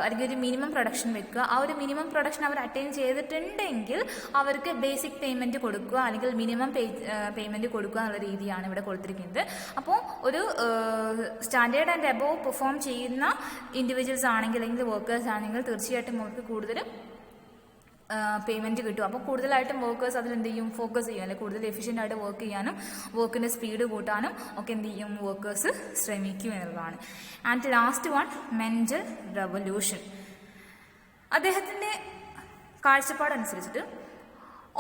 അല്ലെങ്കിൽ ഒരു മിനിമം പ്രൊഡക്ഷൻ വെക്കുക, ആ ഒരു മിനിമം പ്രൊഡക്ഷൻ അവർ അറ്റൈൻ ചെയ്തിട്ടുണ്ടെങ്കിൽ അവർക്ക് ബേസിക് പേയ്മെൻറ്റ് കൊടുക്കുക അല്ലെങ്കിൽ മിനിമം പേയ്മെൻറ്റ് കൊടുക്കുക എന്നുള്ള രീതിയാണ് ഇവിടെ കൊടുത്തിരിക്കുന്നത്. അപ്പോൾ ഒരു സ്റ്റാൻഡേർഡ് ആൻഡ് അബോവ് പെർഫോം ചെയ്യുന്ന ഇൻഡിവിജ്വൽസ് ആണെങ്കിൽ അല്ലെങ്കിൽ വർക്കേഴ്സ് ആണെങ്കിൽ തീർച്ചയായിട്ടും അവർക്ക് കൂടുതൽ പേയ്മെൻറ്റ് കിട്ടും. അപ്പോൾ കൂടുതലായിട്ടും വർക്കേഴ്സ് അതിലെന്ത് ചെയ്യും, ഫോക്കസ് ചെയ്യും, അല്ലെങ്കിൽ കൂടുതൽ എഫിഷ്യൻ്റ് ആയിട്ട് വർക്ക് ചെയ്യാനും വർക്കിൻ്റെ സ്പീഡ് കൂട്ടാനും ഒക്കെ എന്ത് ചെയ്യും, വർക്കേഴ്സ് ശ്രമിക്കും എന്നുള്ളതാണ്. And last one, mental revolution. അദ്ദേഹത്തിൻ്റെ കാഴ്ചപ്പാടനുസരിച്ചിട്ട്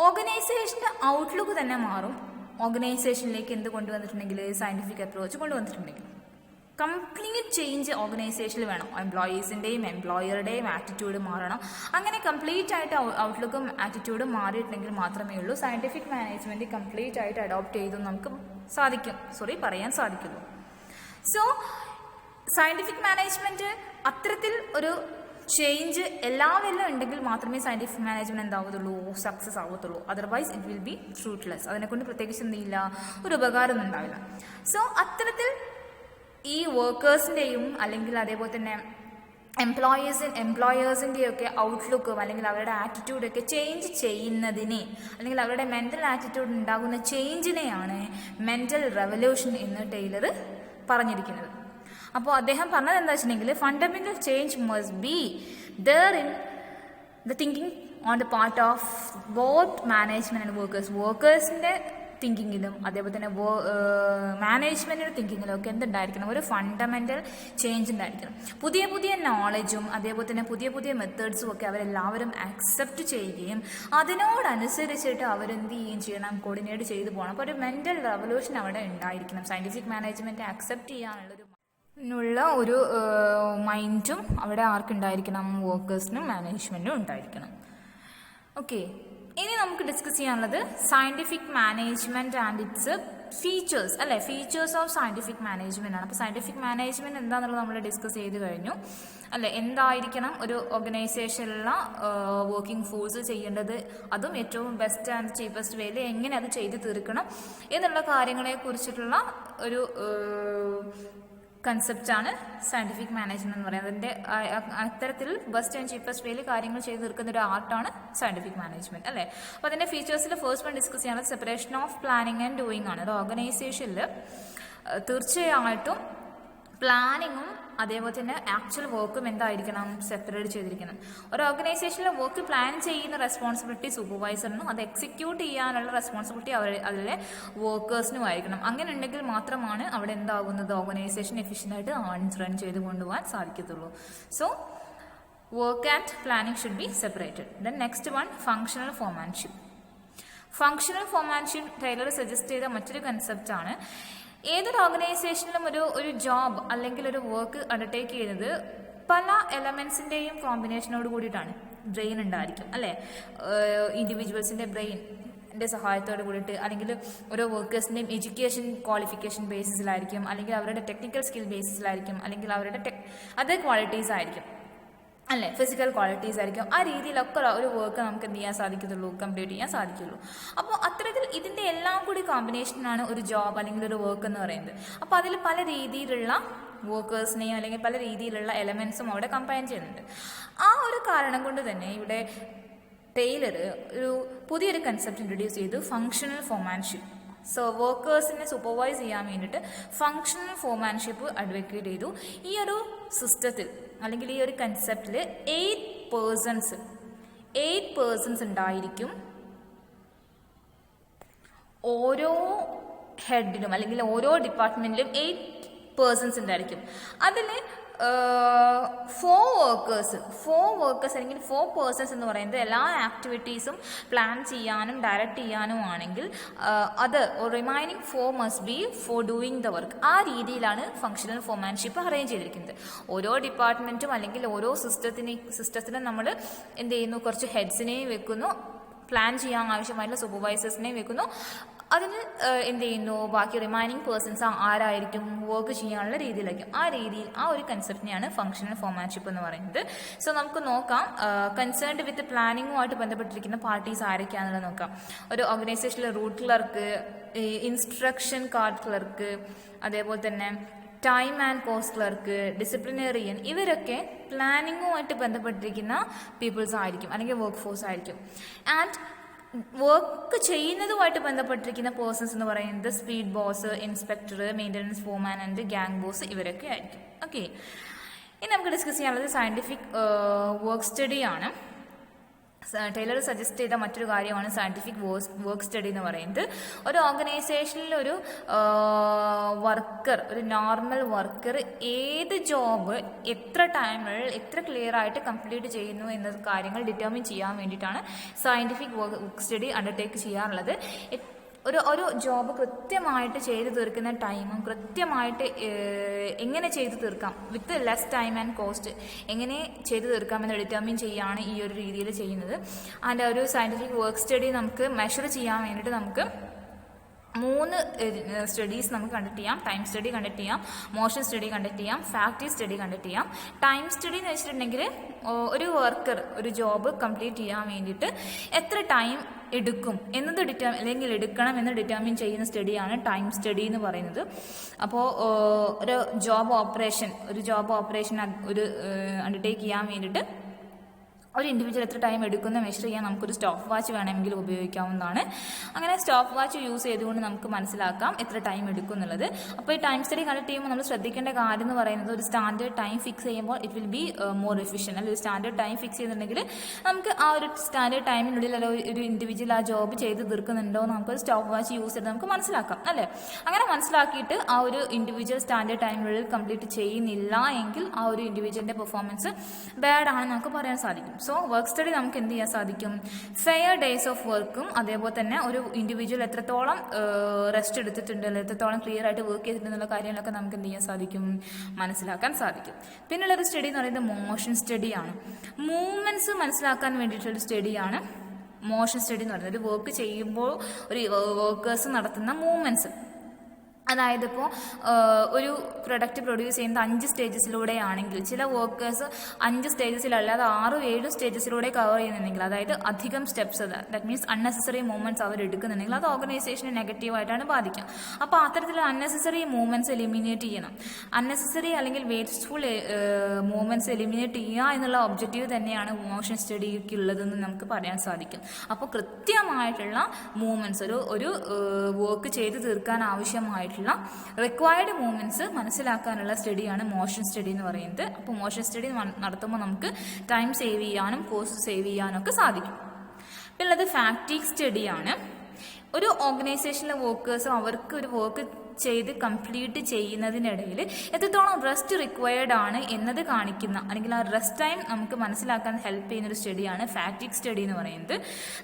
ഓർഗനൈസേഷൻ്റെ ഔട്ട്ലുക്ക് തന്നെ മാറും. ഓർഗനൈസേഷനിലേക്ക് എന്ത് കൊണ്ടുവന്നിട്ടുണ്ടെങ്കിൽ, സയൻറ്റിഫിക് അപ്രോച്ച് കൊണ്ടുവന്നിട്ടുണ്ടെങ്കിൽ കംപ്ലീറ്റ് ചേഞ്ച് ഓർഗനൈസേഷനിൽ വേണം. എംപ്ലോയീസിൻ്റെയും എംപ്ലോയറുടെയും ആറ്റിറ്റ്യൂഡ് മാറണം. അങ്ങനെ കംപ്ലീറ്റ് ആയിട്ട് ഔട്ട്ലുക്കും ആറ്റിറ്റ്യൂഡും മാറിയിട്ടുണ്ടെങ്കിൽ മാത്രമേ ഉള്ളൂ സയൻറ്റിഫിക് മാനേജ്മെൻറ്റ് കംപ്ലീറ്റ് ആയിട്ട് അഡോപ്റ്റ് ചെയ്തു നമുക്ക് പറയാൻ സാധിക്കുള്ളൂ. സോ സയൻറ്റിഫിക് മാനേജ്മെൻറ്റ് അത്തരത്തിൽ ഒരു ചേഞ്ച് എല്ലാവരിലും ഉണ്ടെങ്കിൽ മാത്രമേ സയൻറ്റിഫിക് മാനേജ്മെൻറ്റ് എന്താവത്തുള്ളൂ, സക്സസ് ആവത്തുള്ളൂ. Otherwise it will be fruitless. അതിനെക്കൊണ്ട് പ്രത്യേകിച്ച് എന്തില്ല, ഒരു ഉപകാരമൊന്നും ഉണ്ടാവില്ല. സോ അത്തരത്തിൽ ഈ വർക്കേഴ്സിൻ്റെയും അല്ലെങ്കിൽ അതേപോലെ തന്നെ എംപ്ലോയേഴ്സിൻ്റെയൊക്കെ ഔട്ട്ലുക്കും അല്ലെങ്കിൽ അവരുടെ ആറ്റിറ്റ്യൂഡൊക്കെ ചേഞ്ച് ചെയ്യുന്നതിനെ അല്ലെങ്കിൽ അവരുടെ മെൻ്റൽ ആറ്റിറ്റ്യൂഡ് ഉണ്ടാകുന്ന ചേഞ്ചിനെയാണ് മെൻ്റൽ റെവല്യൂഷൻ എന്ന് ടൈലർ പറഞ്ഞിരിക്കുന്നത്. അപ്പോൾ അദ്ദേഹം പറഞ്ഞത് എന്താ വെച്ചിട്ടുണ്ടെങ്കിൽ fundamental change must be there in the thinking on the part of both management and workers. വർക്കേഴ്സിൻ്റെ തിങ്കിങ്ങിലും അതേപോലെ തന്നെ മാനേജ്മെൻറ്റിൻ്റെ തിങ്കിങ്ങിലും ഒക്കെ എന്തുണ്ടായിരിക്കണം, ഒരു ഫണ്ടമെൻ്റൽ ചേഞ്ച് ഉണ്ടായിരിക്കണം. പുതിയ പുതിയ നോളജും അതേപോലെ തന്നെ പുതിയ പുതിയ മെത്തേഡ്സും ഒക്കെ അവരെല്ലാവരും അക്സെപ്റ്റ് ചെയ്യുകയും അതിനോടനുസരിച്ചിട്ട് അവരെന്ത് ചെയ്യുകയും ചെയ്യണം, കോർഡിനേറ്റ് ചെയ്തു പോകണം. അപ്പോൾ ഒരു മെൻ്റൽ റെവല്യൂഷൻ അവിടെ ഉണ്ടായിരിക്കണം. സയൻറ്റിഫിക് മാനേജ്മെൻറ്റ് അക്സെപ്റ്റ് ചെയ്യാനുള്ള ഒരു മൈൻഡും അവിടെ ആർക്കുണ്ടായിരിക്കണം, വർക്കേഴ്സിനും മാനേജ്മെൻറ്റിനും ഉണ്ടായിരിക്കണം. ഓക്കെ, ഇനി നമുക്ക് ഡിസ്കസ് ചെയ്യാനുള്ളത് scientific management and it's features അല്ലേ. ഫീച്ചേഴ്സ് ഓഫ് സയൻറ്റിഫിക് മാനേജ്മെൻ്റ് ആണ്. അപ്പോൾ സയൻറ്റിഫിക് മാനേജ്മെൻറ്റ് എന്താണെന്നുള്ളത് നമ്മൾ ഡിസ്കസ് ചെയ്ത് കഴിഞ്ഞു അല്ലേ. എന്തായിരിക്കണം ഒരു ഓർഗനൈസേഷനിലുള്ള വർക്കിംഗ് ഫോഴ്സ് ചെയ്യേണ്ടത്, അതും ഏറ്റവും ബെസ്റ്റ് ആൻഡ് ചീപ്പസ്റ്റ് വേയിൽ എങ്ങനെ അത് ചെയ്ത് തീർക്കണം എന്നുള്ള കാര്യങ്ങളെ കുറിച്ചിട്ടുള്ള ഒരു കൺസെപ്റ്റാണ് സയൻറ്റിഫിക് മാനേജ്മെന്റ് എന്ന് പറയുന്നത്. അതിൻ്റെ അത്തരത്തിൽ ബെസ്റ്റ് ആൻഡ് ചീപ്പസ്റ്റ് വേയിൽ കാര്യങ്ങൾ ചെയ്ത് തീർക്കുന്ന ഒരു ആർട്ടാണ് സയൻറ്റിഫിക് മാനേജ്മെന്റ് അല്ലേ. അപ്പോൾ അതിൻ്റെ ഫീച്ചേഴ്സിൽ ഫസ്റ്റ് വൺ ഡിസ്കസ് ചെയ്യാനുള്ളത് separation of planning and doing ആണ്. ഒരു ഓർഗനൈസേഷനിൽ തീർച്ചയായിട്ടും പ്ലാനിങ്ങും അതേപോലെ തന്നെ ആക്ച്വൽ വർക്കും എന്തായിരിക്കണം, സെപ്പറേറ്റ് ചെയ്തിരിക്കണം. ഒരു ഓർഗനൈസേഷനിലെ വർക്ക് പ്ലാൻ ചെയ്യുന്ന റെസ്പോൺസിബിലിറ്റി സൂപ്പർവൈസറിനും അത് എക്സിക്യൂട്ട് ചെയ്യാനുള്ള റെസ്പോൺസിബിലിറ്റി അതിലെ വർക്കേഴ്സിനും ആയിരിക്കണം. അങ്ങനെ ഉണ്ടെങ്കിൽ മാത്രമാണ് അവിടെ എന്താകുന്നത്, ഓർഗനൈസേഷൻ എഫിഷ്യൻ്റായിട്ട് റൺ ചെയ്ത് കൊണ്ടുപോകാൻ സാധിക്കത്തുള്ളൂ. So work and planning should be separated. Then next one functional foremanship. Functional foremanship Taylor suggest ചെയ്ത മറ്റൊരു കൺസെപ്റ്റാണ്. ഏതൊരു ഓർഗനൈസേഷനിലും ഒരു ജോബ് അല്ലെങ്കിൽ ഒരു വർക്ക് അണ്ടർടേക്ക് ചെയ്യുന്നത് പല എലമെൻസിൻ്റെയും കോമ്പിനേഷനോട് കൂടിയിട്ടാണ്. ബ്രെയിൻ ഉണ്ടായിരിക്കും അല്ലേ, ഇൻഡിവിജ്വൽസിൻ്റെ ബ്രെയിൻ്റെ സഹായത്തോട് കൂടിയിട്ട്, അല്ലെങ്കിൽ ഓരോ വർക്കേഴ്സിൻ്റെയും എഡ്യൂക്കേഷൻ ക്വാളിഫിക്കേഷൻ ബേസിസിലായിരിക്കും, അല്ലെങ്കിൽ അവരുടെ ടെക്നിക്കൽ സ്കിൽ ബേസിസിലായിരിക്കും, അല്ലെങ്കിൽ അവരുടെ അതർ ക്വാളിറ്റീസ് ആയിരിക്കും അല്ലേ, ഫിസിക്കൽ ക്വാളിറ്റീസ് ആയിരിക്കും. ആ രീതിയിലൊക്കെ ഒരു വർക്ക് നമുക്ക് എന്ത് ചെയ്യാൻ സാധിക്കത്തുള്ളൂ, കംപ്ലീറ്റ് ചെയ്യാൻ സാധിക്കുള്ളൂ. അപ്പോൾ അത്തരത്തിൽ ഇതിൻ്റെ എല്ലാം കൂടി കോമ്പിനേഷനാണ് ഒരു ജോബ് അല്ലെങ്കിൽ ഒരു വർക്ക് എന്ന് പറയുന്നത്. അപ്പോൾ അതിൽ പല രീതിയിലുള്ള വർക്കേഴ്സിനെയും അല്ലെങ്കിൽ പല രീതിയിലുള്ള എലമെൻസും അവിടെ കമ്പൈൻ ചെയ്യുന്നുണ്ട്. ആ ഒരു കാരണം കൊണ്ട് തന്നെ ഇവിടെ ടൈലർ ഒരു പുതിയൊരു കൺസെപ്റ്റ് ഇൻട്രൊഡ്യൂസ് ചെയ്തു, ഫങ്ഷണൽ ഫോമാൻഷിപ്പ്. സോ വർക്കേഴ്സിനെ സൂപ്പർവൈസ് ചെയ്യാൻ വേണ്ടിയിട്ട് ഫങ്ഷണൽ ഫോമാൻഷിപ്പ് അഡ്വക്കേറ്റ് ചെയ്തു. ഈ ഒരു സിസ്റ്റത്തിൽ അല്ലെങ്കിൽ ഈ ഒരു കൺസെപ്റ്റിൽ 8 പേഴ്സൺസ് ഉണ്ടായിരിക്കും ഓരോ ഹെഡിലും, അല്ലെങ്കിൽ ഓരോ ഡിപ്പാർട്ട്മെൻറ്റിലും 8 പേഴ്സൺസ് ഉണ്ടായിരിക്കും. അതിൽ 4 വർക്കേഴ്സ് അല്ലെങ്കിൽ 4 പേഴ്സൺസ് എന്ന് പറയുന്നത് എല്ലാ ആക്ടിവിറ്റീസും പ്ലാൻ ചെയ്യാനും ഡയറക്റ്റ് ചെയ്യാനും ആണെങ്കിൽ അത് remaining 4 must be four doing the work. ആ രീതിയിലാണ് ഫങ്ഷണൽ ഫോമാൻഷിപ്പ് അറേഞ്ച് ചെയ്തിരിക്കുന്നത്. ഓരോ ഡിപ്പാർട്ട്മെൻറ്റും അല്ലെങ്കിൽ ഓരോ സിസ്റ്റത്തിനും നമ്മൾ എന്ത് ചെയ്യുന്നു, കുറച്ച് ഹെഡ്സിനെയും വെക്കുന്നു, പ്ലാൻ ചെയ്യാൻ ആവശ്യമായിട്ടുള്ള സൂപ്പർവൈസേഴ്സിനെയും വെക്കുന്നു. അതിന് എന്ത് ചെയ്യുന്നു, ബാക്കി റിമൈനിങ് പേഴ്സൺസ് ആരായിരിക്കും, വർക്ക് ചെയ്യാനുള്ള രീതിയിലായിരിക്കും. ആ ഒരു കൺസെപ്റ്റിനെയാണ് ഫങ്ഷണൽ ഫോമാൻഷിപ്പ് എന്ന് പറയുന്നത്. സോ നമുക്ക് നോക്കാം, കൺസേൺഡ് വിത്ത് പ്ലാനിങ്ങുമായിട്ട് ബന്ധപ്പെട്ടിരിക്കുന്ന പാർട്ടീസ് ആരൊക്കെയാണെന്നുള്ളത് നോക്കാം. ഒരു ഓർഗനൈസേഷനിലെ route clerk, instruction card clerk, അതേപോലെ തന്നെ time and cost clerk, disciplinarian, ഇവരൊക്കെ പ്ലാനിങ്ങുമായിട്ട് ബന്ധപ്പെട്ടിരിക്കുന്ന പീപ്പിൾസ് ആയിരിക്കും അല്ലെങ്കിൽ വർക്ക് ഫോഴ്സ് ആയിരിക്കും. ആൻഡ് വർക്ക് ചെയ്യുന്നതുമായിട്ട് ബന്ധപ്പെട്ടിരിക്കുന്ന പേഴ്സൺസ് എന്ന് പറയുന്നത് speed boss, inspector, maintenance foreman and gang boss, ഇവരൊക്കെ ആയിരിക്കും. ഓക്കെ, ഇനി നമുക്ക് ഡിസ്കസ് ചെയ്യാനുള്ളത് സയൻറ്റിഫിക് വർക്ക് സ്റ്റഡിയാണ്. ടൈലർ സജസ്റ്റ് ചെയ്ത മറ്റൊരു കാര്യമാണ് സയൻറ്റിഫിക് വർക്ക് സ്റ്റഡി എന്ന് പറയുന്നത്. ഒരു ഓർഗനൈസേഷനിൽ ഒരു വർക്കർ, ഒരു നോർമൽ വർക്കർ ഏത് ജോബ് എത്ര ടൈമിൽ എത്ര ക്ലിയർ ആയിട്ട് കംപ്ലീറ്റ് ചെയ്യുന്നു എന്ന കാര്യങ്ങൾ ഡിറ്റർമിൻ ചെയ്യാൻ വേണ്ടിയിട്ടാണ് സയൻറ്റിഫിക് വർക്ക് സ്റ്റഡി അണ്ടർടേക്ക് ചെയ്യാറുള്ളത്. ഒരു ജോബ് കൃത്യമായിട്ട് ചെയ്തു തീർക്കുന്ന ടൈമും കൃത്യമായിട്ട് എങ്ങനെ ചെയ്തു തീർക്കാം വിത്ത് ലെസ് ടൈം ആൻഡ് കോസ്റ്റ് എങ്ങനെ ചെയ്തു തീർക്കാമെന്ന് ഡിറ്റർമിൻ ചെയ്യുകയാണ് ഈ ഒരു രീതിയിൽ ചെയ്യുന്നത്. ആൻഡ് ഒരു സയൻറ്റിഫിക് വർക്ക് സ്റ്റഡി നമുക്ക് മെഷർ ചെയ്യാൻ വേണ്ടിയിട്ട് നമുക്ക് 3 സ്റ്റഡീസ് നമുക്ക് കണ്ടക്ട് ചെയ്യാം. ടൈം സ്റ്റഡി കണ്ടക്ട് ചെയ്യാം, മോഷൻ സ്റ്റഡി കണ്ടക്ട് ചെയ്യാം, ഫാക്ടറി സ്റ്റഡി കണ്ടക്ട് ചെയ്യാം. ടൈം സ്റ്റഡി എന്ന് വെച്ചിട്ടുണ്ടെങ്കിൽ ഒരു വർക്കർ ഒരു ജോബ് കംപ്ലീറ്റ് ചെയ്യാൻ വേണ്ടിയിട്ട് എത്ര ടൈം എടുക്കും എന്നത് അല്ലെങ്കിൽ എടുക്കണം എന്ന് ഡിറ്റർമിൻ ചെയ്യുന്ന സ്റ്റഡിയാണ് ടൈം സ്റ്റഡി എന്ന് പറയുന്നത്. അപ്പോൾ ഒരു ജോബ് ഓപ്പറേഷൻ അണ്ടർടേക്ക് ചെയ്യാൻ വേണ്ടിയിട്ട് ഒരു ഇൻഡിവിജ്വൽ എത്ര ടൈം എടുക്കുന്ന മെഷർ ചെയ്യാൻ നമുക്കൊരു സ്റ്റോപ്പ് വാച്ച് വേണമെങ്കിൽ ഉപയോഗിക്കാവുന്നതാണ്. അങ്ങനെ സ്റ്റോപ്പ് വാച്ച് യൂസ് ചെയ്തുകൊണ്ട് നമുക്ക് മനസ്സിലാക്കാം എത്ര ടൈം എടുക്കും എന്നുള്ളത്. അപ്പോൾ ഈ ടൈം സ്റ്റഡി കണ്ടക്ട് ചെയ്യുമ്പോൾ നമ്മൾ ശ്രദ്ധിക്കേണ്ട കാര്യം എന്ന് പറയുന്നത് ഒരു സ്റ്റാൻഡേർഡ് ടൈം ഫിക്സ് ചെയ്യുമ്പോൾ ഇറ്റ് വിൽ ബി മോർ എഫിഷ്യൻ. അല്ലെങ്കിൽ ഒരു സ്റ്റാൻഡേർഡ് ടൈം ഫിക്സ് ചെയ്യുന്നുണ്ടെങ്കിൽ നമുക്ക് ആ ഒരു സ്റ്റാൻഡേർഡ് ടൈമിനുള്ളിൽ അല്ലെങ്കിൽ ഒരു ഇൻഡിവിജ്വൽ ആ ജോബ് ചെയ്ത് തീർക്കുന്നുണ്ടോ നമുക്കൊരു സ്റ്റോപ്പ് വാച്ച് യൂസ് ചെയ്ത് നമുക്ക് മനസ്സിലാക്കാം അല്ലേ. അങ്ങനെ മനസ്സിലാക്കിയിട്ട് ആ ഒരു ഇൻഡിവിജ്വൽ സ്റ്റാൻഡേർഡ് ടൈമിനുള്ളിൽ കംപ്ലീറ്റ് ചെയ്യുന്നില്ല എങ്കിൽ ആ ഒരു ഇൻഡിവിജ്വലിൻ്റെ പെർഫോമൻസ് ബാഡ് ആണെന്ന് നമുക്ക് പറയാൻ സാധിക്കും. സോ വർക്ക് സ്റ്റഡി നമുക്ക് എന്ത് ചെയ്യാൻ സാധിക്കും? ഫെയർ ഡേയ്സ് ഓഫ് വർക്കും അതേപോലെ തന്നെ ഒരു ഇൻഡിവിജ്വൽ എത്രത്തോളം റെസ്റ്റ് എടുത്തിട്ടുണ്ട്, എത്രത്തോളം ക്ലിയർ ആയിട്ട് വർക്ക് ചെയ്തിട്ടുണ്ടെന്നുള്ള കാര്യങ്ങളൊക്കെ നമുക്ക് എന്ത് ചെയ്യാൻ സാധിക്കും? മനസ്സിലാക്കാൻ സാധിക്കും. പിന്നുള്ളൊരു സ്റ്റഡി എന്ന് പറയുന്നത് മോഷൻ സ്റ്റഡിയാണ്. മൂവ്മെന്റ്സ് മനസ്സിലാക്കാൻ വേണ്ടിയിട്ടുള്ള സ്റ്റഡിയാണ് മോഷൻ സ്റ്റഡി എന്ന് പറയുന്നത്. ഒരു വർക്ക് ചെയ്യുമ്പോൾ ഒരു വർക്കേഴ്സ് നടത്തുന്ന മൂവ്മെന്റ്സ്, അതായത് ഇപ്പോൾ ഒരു പ്രൊഡക്റ്റ് പ്രൊഡ്യൂസ് ചെയ്യുന്നത് 5 സ്റ്റേജസിലൂടെയാണെങ്കിൽ ചില വർക്കേഴ്സ് 5 സ്റ്റേജസിലല്ലാതെ 6-7 സ്റ്റേജസിലൂടെ കവർ ചെയ്യുന്നുണ്ടെങ്കിൽ, അതായത് അധികം steps, that means unnecessary movements അവർ എടുക്കുന്നുണ്ടെങ്കിൽ അത് ഓർഗനൈസേഷനെ നെഗറ്റീവായിട്ടാണ് ബാധിക്കുക. അപ്പോൾ അത്തരത്തിലുള്ള അൺനെസസറി മൂവ്മെന്റ്സ് എലിമിനേറ്റ് ചെയ്യണം. അൺനെസസറി അല്ലെങ്കിൽ വേസ്റ്റ്ഫുൾ മൂവ്മെന്റ്സ് എലിമിനേറ്റ് ചെയ്യുക എന്നുള്ള ഒബ്ജക്റ്റീവ് തന്നെയാണ് മോഷൻ സ്റ്റഡിക്കുള്ളതെന്ന് നമുക്ക് പറയാൻ സാധിക്കും. അപ്പോൾ കൃത്യമായിട്ടുള്ള മൂവ്മെന്റ്സ് ഒരു വർക്ക് ചെയ്ത് തീർക്കാൻ ആവശ്യമായിട്ടുള്ള റിക്വയർഡ് മൂവ്മെന്റ്സ് മനസ്സിലാക്കാനുള്ള സ്റ്റഡിയാണ് മോഷൻ സ്റ്റഡി എന്ന് പറയുന്നത്. അപ്പോൾ മോഷൻ സ്റ്റഡി നടത്തുമ്പോൾ നമുക്ക് ടൈം സേവ് ചെയ്യാനും കോസ്റ്റ് സേവ് ചെയ്യാനും ഒക്കെ സാധിക്കും. പിന്നെ അത് ഫാറ്റിഗ് സ്റ്റഡിയാണ്. ഒരു ഓർഗനൈസേഷനിലെ വർക്കേഴ്സ് അവർക്ക് ഒരു വർക്ക് ചെയ്ത് കംപ്ലീറ്റ് ചെയ്യുന്നതിനിടയിൽ എത്രത്തോളം റെസ്റ്റ് റിക്വയർഡ് ആണ് എന്നത് കാണിക്കുന്ന, അല്ലെങ്കിൽ ആ റെസ്റ്റ് ടൈം നമുക്ക് മനസ്സിലാക്കാൻ ഹെൽപ്പ് ചെയ്യുന്ന ഒരു സ്റ്റഡിയാണ് ഫാറ്റിഗ് സ്റ്റഡി എന്ന് പറയുന്നത്.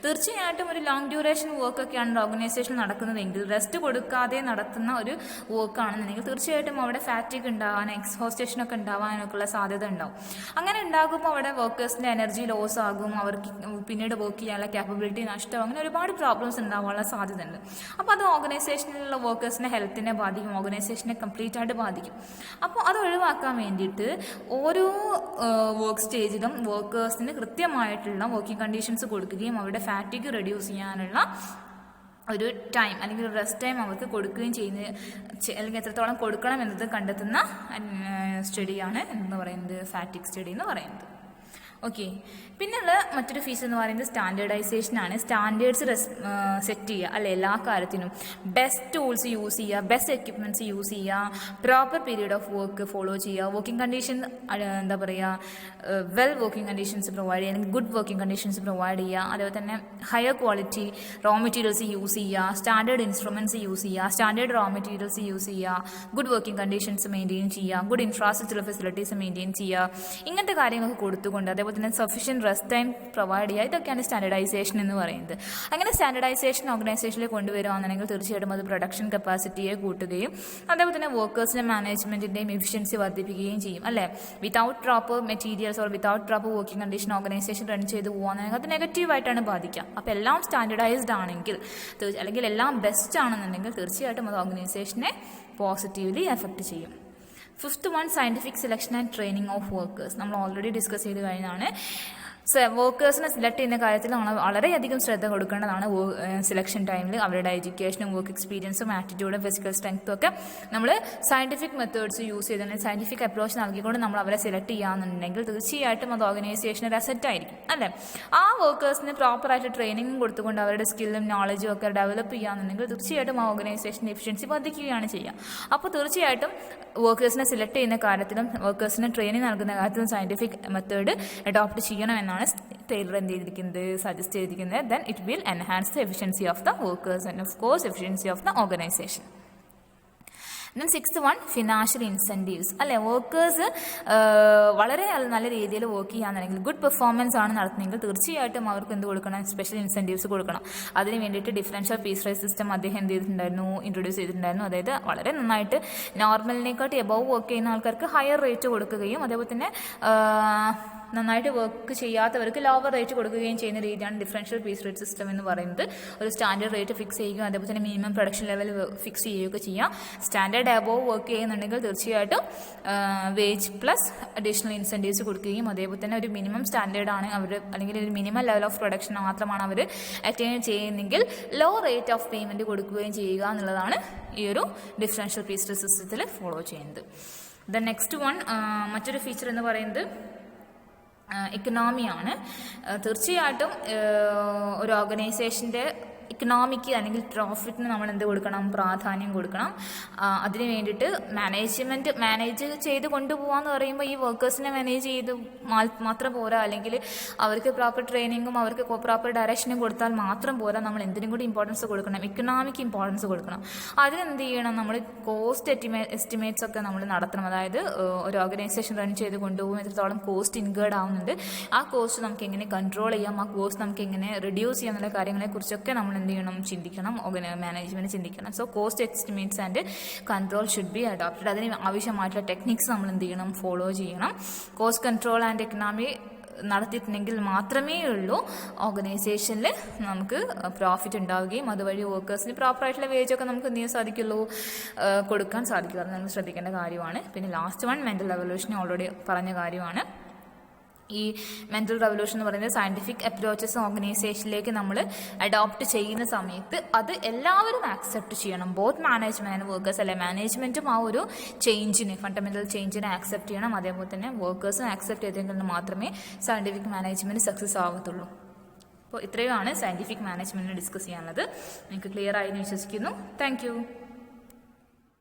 തീർച്ചയായിട്ടും ഒരു ലോങ് ഡ്യൂറേഷൻ വർക്കൊക്കെയാണ് ഓർഗനൈസേഷൻ നടക്കുന്നതെങ്കിൽ, റെസ്റ്റ് കൊടുക്കാതെ നടത്തുന്ന ഒരു വർക്ക് ആണെന്നുണ്ടെങ്കിൽ തീർച്ചയായിട്ടും അവിടെ ഫാറ്റിഗ് ഉണ്ടാകാൻ, എക്സ്ഹോസ്റ്റേഷനൊക്കെ ഉണ്ടാകാനൊക്കെ ഉള്ള സാധ്യത ഉണ്ടാവും. അങ്ങനെ ഉണ്ടാകുമ്പോൾ അവിടെ വർക്കേഴ്സിൻ്റെ എനർജി ലോസ് ആകും, അവർക്ക് പിന്നീട് വർക്ക് ചെയ്യാനുള്ള ക്യാപ്പബിലിറ്റി നഷ്ടം, അങ്ങനെ ഒരുപാട് പ്രോബ്ലംസ് ഉണ്ടാകാനുള്ള സാധ്യത ഉണ്ട്. അപ്പോൾ അത് ഓർഗനൈസേഷനിലുള്ള വർക്കേഴ്സിൻ്റെ ഹെൽത്തിനെ ബാധിക്കും, ഓർഗനൈസേഷനെ കംപ്ലീറ്റ് ആയിട്ട് ബാധിക്കും. അപ്പോൾ അത് ഒഴിവാക്കാൻ വേണ്ടിയിട്ട് ഓരോ വർക്ക് സ്റ്റേജിലും വർക്കേഴ്സിന് കൃത്യമായിട്ടുള്ള വർക്കിംഗ് കണ്ടീഷൻസ് കൊടുക്കുകയും അവരുടെ ഫാറ്റിഗ് റെഡ്യൂസ് ചെയ്യാനുള്ള ഒരു ടൈം അല്ലെങ്കിൽ ഒരു റെസ്റ്റ് ടൈം അവർക്ക് കൊടുക്കുകയും ചെയ്യുന്ന, അല്ലെങ്കിൽ എത്രത്തോളം കൊടുക്കണം എന്നത് കണ്ടെത്തുന്ന സ്റ്റഡിയാണ് എന്ന് പറയുന്നത് ഫാറ്റിഗ് സ്റ്റഡി എന്ന് പറയുന്നത്. ഓക്കെ, പിന്നെയുള്ള മറ്റൊരു ഫീസ് എന്ന് പറയുന്നത് സ്റ്റാൻഡേർഡൈസേഷനാണ്. സ്റ്റാൻഡേർഡ്സ് സെറ്റ് ചെയ്യുക അല്ലെ, എല്ലാ കാര്യത്തിനും ബെസ്റ്റ് ടൂൾസ് യൂസ് ചെയ്യുക, ബെസ്റ്റ് എക്യുപ്മെൻറ്റ്സ് യൂസ് ചെയ്യുക, proper period of work follow ചെയ്യുക, വർക്കിംഗ് കണ്ടീഷൻ എന്താ പറയുക വെൽ വർക്കിംഗ് കണ്ടീഷൻസ് പ്രൊവൈഡ് ചെയ്യുക, അല്ലെങ്കിൽ ഗുഡ് വർക്കിംഗ് കണ്ടീഷൻസ് പ്രൊവൈഡ് ചെയ്യുക, അതുപോലെ തന്നെ higher quality raw materials use ചെയ്യുക, സ്റ്റാൻഡേർഡ് ഇൻസ്ട്രുമെൻറ്റ്സ് യൂസ് ചെയ്യുക, സ്റ്റാൻഡേർഡ് റോ മെറ്റീരിയൽസ് യൂസ് ചെയ്യുക, ഗുഡ് വർക്കിംഗ് കണ്ടീഷൻസ് മെയിൻറ്റെയിൻ ചെയ്യുക, ഗുഡ് ഇൻഫ്രാസ്ട്രക്ചർ ഫെസിലിറ്റീസ് മെയിൻറ്റെയിൻ ചെയ്യുക, ഇങ്ങനത്തെ കാര്യങ്ങളൊക്കെ കൊടുത്തുകൊണ്ട് അതേപോലെ തന്നെ സഫിഷ്യൻറ്റ് റെസ്റ്റ് ടൈം പ്രൊവൈഡ് ചെയ്യുക. ഇതൊക്കെയാണ് സ്റ്റാൻഡർഡൈസേഷൻ എന്ന് പറയുന്നത്. അങ്ങനെ സ്റ്റാൻഡർഡൈസേഷൻ ഓർഗനൈസേഷനിൽ കൊണ്ടുവരികയാണെന്നുണ്ടെങ്കിൽ തീർച്ചയായിട്ടും അത് പ്രൊഡക്ഷൻ കപ്പാസിറ്റിയെ കൂട്ടുകയും അതേപോലെ തന്നെ വർക്കേഴ്സിൻ്റെ മാനേജ്മെൻറ്റിൻ്റെയും എഫിഷ്യൻസി വർദ്ധിപ്പിക്കുകയും ചെയ്യും അല്ലേ. Without proper materials or without proper working condition organisation run ചെയ്ത് പോകുകയാണെങ്കിൽ അത് നെഗറ്റീവായിട്ടാണ് ബാധിക്കുക. അപ്പോൾ എല്ലാം സ്റ്റാൻഡർഡൈസ്ഡ് ആണെങ്കിൽ, അല്ലെങ്കിൽ എല്ലാം ബെസ്റ്റ് ആണെന്നുണ്ടെങ്കിൽ തീർച്ചയായിട്ടും അത് ഓർഗനൈസേഷനെ പോസിറ്റീവ്ലി എഫക്റ്റ് ചെയ്യും. 5th one scientific selection and training of workers. നമ്മൾ ഓൾറെഡി ഡിസ്കസ് ചെയ്ത് കഴിഞ്ഞാണ്. വർക്കേഴ്സിനെ സെലക്ട് ചെയ്യുന്ന കാര്യത്തിൽ നമ്മൾ വളരെയധികം ശ്രദ്ധ കൊടുക്കേണ്ടതാണ്. സെലക്ഷൻ ടൈമിൽ അവരുടെ എഡ്യൂക്കേഷനും വർക്ക് എക്സ്പീരിയൻസും ആറ്റിറ്റ്യൂഡും ഫിസിക്കൽ സ്ട്രെങ്ത്തും ഒക്കെ നമ്മൾ സയൻറ്റിഫിക് മെത്തേഡ്സ് യൂസ് ചെയ്ത് സയൻറ്റിഫിക് അപ്രോച്ച് നൽകിക്കൊണ്ട് നമ്മൾ അവരെ സെലക്ട് ചെയ്യുകയാണെന്നുണ്ടെങ്കിൽ തീർച്ചയായിട്ടും അത് ഓർഗനൈസേഷന് ഒരു അസറ്റ് ആയിരിക്കും അല്ലേ. ആ വർക്കേഴ്സിന് പ്രോപ്പറായിട്ട് ട്രെയിനിങ്ങും കൊടുത്തുകൊണ്ട് അവരുടെ സ്കില്ലും നോളജും ഒക്കെ ഡെവലപ്പ് ചെയ്യുകയാണെന്നുണ്ടെങ്കിൽ തീർച്ചയായിട്ടും ആ ഓർഗനൈസേഷൻ്റെ എഫിഷ്യൻസി വർദ്ധിക്കുകയാണ് ചെയ്യുക. അപ്പോൾ തീർച്ചയായിട്ടും വർക്കേഴ്സിനെ സെലക്ട് ചെയ്യുന്ന കാര്യത്തിലും വർക്കേഴ്സിന് ട്രെയിനിങ് നൽകുന്ന കാര്യത്തിലും സയൻറ്റിഫിക് മെത്തേഡ് അഡോപ്റ്റ് ചെയ്യണമെന്നാണ് ടൈലർ എന്ത് ചെയ്തിരിക്കുന്നത്, സജസ്റ്റ് ചെയ്തിരിക്കുന്നത്. Then it will enhance the efficiency of the workers and of course efficiency of the organisation. Then 6th one financial incentives അല്ലേ. വർക്കേഴ്സ് വളരെ നല്ല രീതിയിൽ വർക്ക് ചെയ്യാന്നുണ്ടെങ്കിൽ ഗുഡ് പെർഫോമൻസ് ആണ് നടത്തുന്നതെങ്കിൽ തീർച്ചയായിട്ടും അവർക്ക് എന്ത് കൊടുക്കണം, സ്പെഷ്യൽ ഇൻസെൻറ്റീവ്സ് കൊടുക്കണം. അതിന് വേണ്ടിയിട്ട് ഡിഫറൻഷ്യൽ പീസ് റൈസ് സിസ്റ്റം അദ്ദേഹം എന്ത് ചെയ്തിട്ടുണ്ടായിരുന്നു, ഇൻട്രൊഡ്യൂസ് ചെയ്തിട്ടുണ്ടായിരുന്നു. അതായത് വളരെ നന്നായിട്ട് നോർമലിനെക്കാട്ടി എബവ് വർക്ക് ചെയ്യുന്ന ആൾക്കാർക്ക് ഹയർ റേറ്റ് കൊടുക്കുകയും അതേപോലെ തന്നെ നന്നായിട്ട് വർക്ക് ചെയ്യാത്തവർക്ക് ലോവർ റേറ്റ് കൊടുക്കുകയും ചെയ്യുന്ന രീതിയാണ് ഡിഫറൻഷ്യൽ പീസ് റേറ്റ് സിസ്റ്റം എന്ന് പറയുന്നത്. ഒരു സ്റ്റാൻഡേർഡ് റേറ്റ് ഫിക്സ് ചെയ്യുകയും അതേപോലെ തന്നെ മിനിമം പ്രൊഡക്ഷൻ ലെവൽ ഫിക്സ് ചെയ്യുകയൊക്കെ ചെയ്യാം. സ്റ്റാൻഡേർഡ് അബോവ് വർക്ക് ചെയ്യുന്നുണ്ടെങ്കിൽ തീർച്ചയായിട്ടും വേജ് പ്ലസ് അഡീഷണൽ ഇൻസെൻറ്റീവ്സ് കൊടുക്കുകയും അതേപോലെ തന്നെ ഒരു മിനിമം സ്റ്റാൻഡേർഡ് ആണ് അവർ, അല്ലെങ്കിൽ ഒരു മിനിമം ലെവൽ ഓഫ് പ്രൊഡക്ഷൻ മാത്രമാണ് അവർ അറ്റൈൻ ചെയ്യുന്നെങ്കിൽ ലോ റേറ്റ് ഓഫ് പേയ്മെൻറ്റ് കൊടുക്കുകയും ചെയ്യുക എന്നുള്ളതാണ് ഈ ഒരു ഡിഫറൻഷ്യൽ പീസ് റേറ്റ് സിസ്റ്റത്തിൽ ഫോളോ ചെയ്യുന്നത്. ദ നെക്സ്റ്റ് വൺ മറ്റൊരു ഫീച്ചർ എന്ന് പറയുന്നത് ഇക്കണോമിയാണ്. തീർച്ചയായിട്ടും ഒരു ഓർഗനൈസേഷൻ്റെ ഇക്കണോമിക്ക് അല്ലെങ്കിൽ പ്രോഫിറ്റിന് നമ്മൾ എന്ത് കൊടുക്കണം, പ്രാധാന്യം കൊടുക്കണം. അതിന് വേണ്ടിയിട്ട് മാനേജ് ചെയ്ത് കൊണ്ടുപോകാമെന്ന് പറയുമ്പോൾ ഈ വർക്കേഴ്സിനെ മാനേജ് ചെയ്ത് മാത്രം പോരാ, അല്ലെങ്കിൽ അവർക്ക് പ്രോപ്പർ ട്രെയിനിങ്ങും അവർക്ക് പ്രോപ്പർ ഡയറക്ഷനും കൊടുത്താൽ മാത്രം പോരാ. നമ്മൾ എന്തിനും കൂടി ഇമ്പോർട്ടൻസ് കൊടുക്കണം, ഇക്കണോമിക്ക് ഇമ്പോർട്ടൻസ് കൊടുക്കണം. അതിനെന്ത് ചെയ്യണം, നമ്മൾ കോസ്റ്റ് എസ്റ്റിമേറ്റ്സ് ഒക്കെ നമ്മൾ നടത്തണം. അതായത് ഒരു ഓർഗനൈസേഷൻ റൺ ചെയ്ത് കൊണ്ടുപോകും എത്രത്തോളം കോസ്റ്റ് ഇൻകേർഡ് ആവുന്നുണ്ട്, ആ കോസ്റ്റ് നമുക്ക് എങ്ങനെ കൺട്രോൾ ചെയ്യാം, ആ കോസ്റ്റ് നമുക്ക് എങ്ങനെ റിഡ്യൂസ് ചെയ്യാം എന്നുള്ള കാര്യങ്ങളെക്കുറിച്ചൊക്കെ നമ്മൾ എന്ത് ചെയ്യണം, ചിന്തിക്കണം. മാനേജ്മെന്റ് ചിന്തിക്കണം. So cost estimates and control should be adopted. അതിന് ആവശ്യമായിട്ടുള്ള ടെക്നിക്സ് നമ്മൾ എന്ത് ചെയ്യണം, ഫോളോ ചെയ്യണം. കോസ്റ്റ് കൺട്രോൾ ആൻഡ് എക്കണോമി നടത്തിയിട്ടുണ്ടെങ്കിൽ മാത്രമേ ഉള്ളൂ ഓർഗനൈസേഷനിൽ നമുക്ക് പ്രോഫിറ്റ് ഉണ്ടാവുകയും അതുവഴി വർക്കേഴ്സിന് പ്രോപ്പറായിട്ടുള്ള വേജൊക്കെ നമുക്ക് എന്ത് ചെയ്യാൻ സാധിക്കുള്ളൂ, കൊടുക്കാൻ സാധിക്കും. അത് നമ്മൾ ശ്രദ്ധിക്കേണ്ട കാര്യമാണ്. പിന്നെ last one mental revolution already പറഞ്ഞ കാര്യമാണ്. ഈ മെൻ്റൽ റെവല്യൂഷൻ എന്ന് പറയുന്നത് സയൻറ്റിഫിക് അപ്രോച്ചസ് ഓർഗനൈസേഷനിലേക്ക് നമ്മൾ അഡോപ്റ്റ് ചെയ്യുന്ന സമയത്ത് അത് എല്ലാവരും ആക്സെപ്റ്റ് ചെയ്യണം. ബോത്ത് മാനേജ്മെൻറ്റ് ആൻഡ് വർക്കേഴ്സ്, അല്ലെ മാനേജ്മെൻറ്റും ആ ഒരു ചേഞ്ചിനെ, ഫണ്ടമെൻ്റൽ ചേഞ്ചിനെ ആക്സെപ്റ്റ് ചെയ്യണം. അതേപോലെ തന്നെ വർക്കേഴ്സും ആക്സെപ്റ്റ് ചെയ്തെങ്കിൽ മാത്രമേ സയൻറ്റിഫിക് മാനേജ്മെൻറ്റ് സക്സസ് ആവത്തുള്ളൂ. അപ്പോൾ ഇത്രയുമാണ് സയൻറ്റിഫിക് മാനേജ്മെൻറ്റിനെ ഡിസ്കസ് ചെയ്യാനുള്ളത്. നിങ്ങൾക്ക് ക്ലിയർ ആയി എന്ന് വിശ്വസിക്കുന്നു. താങ്ക്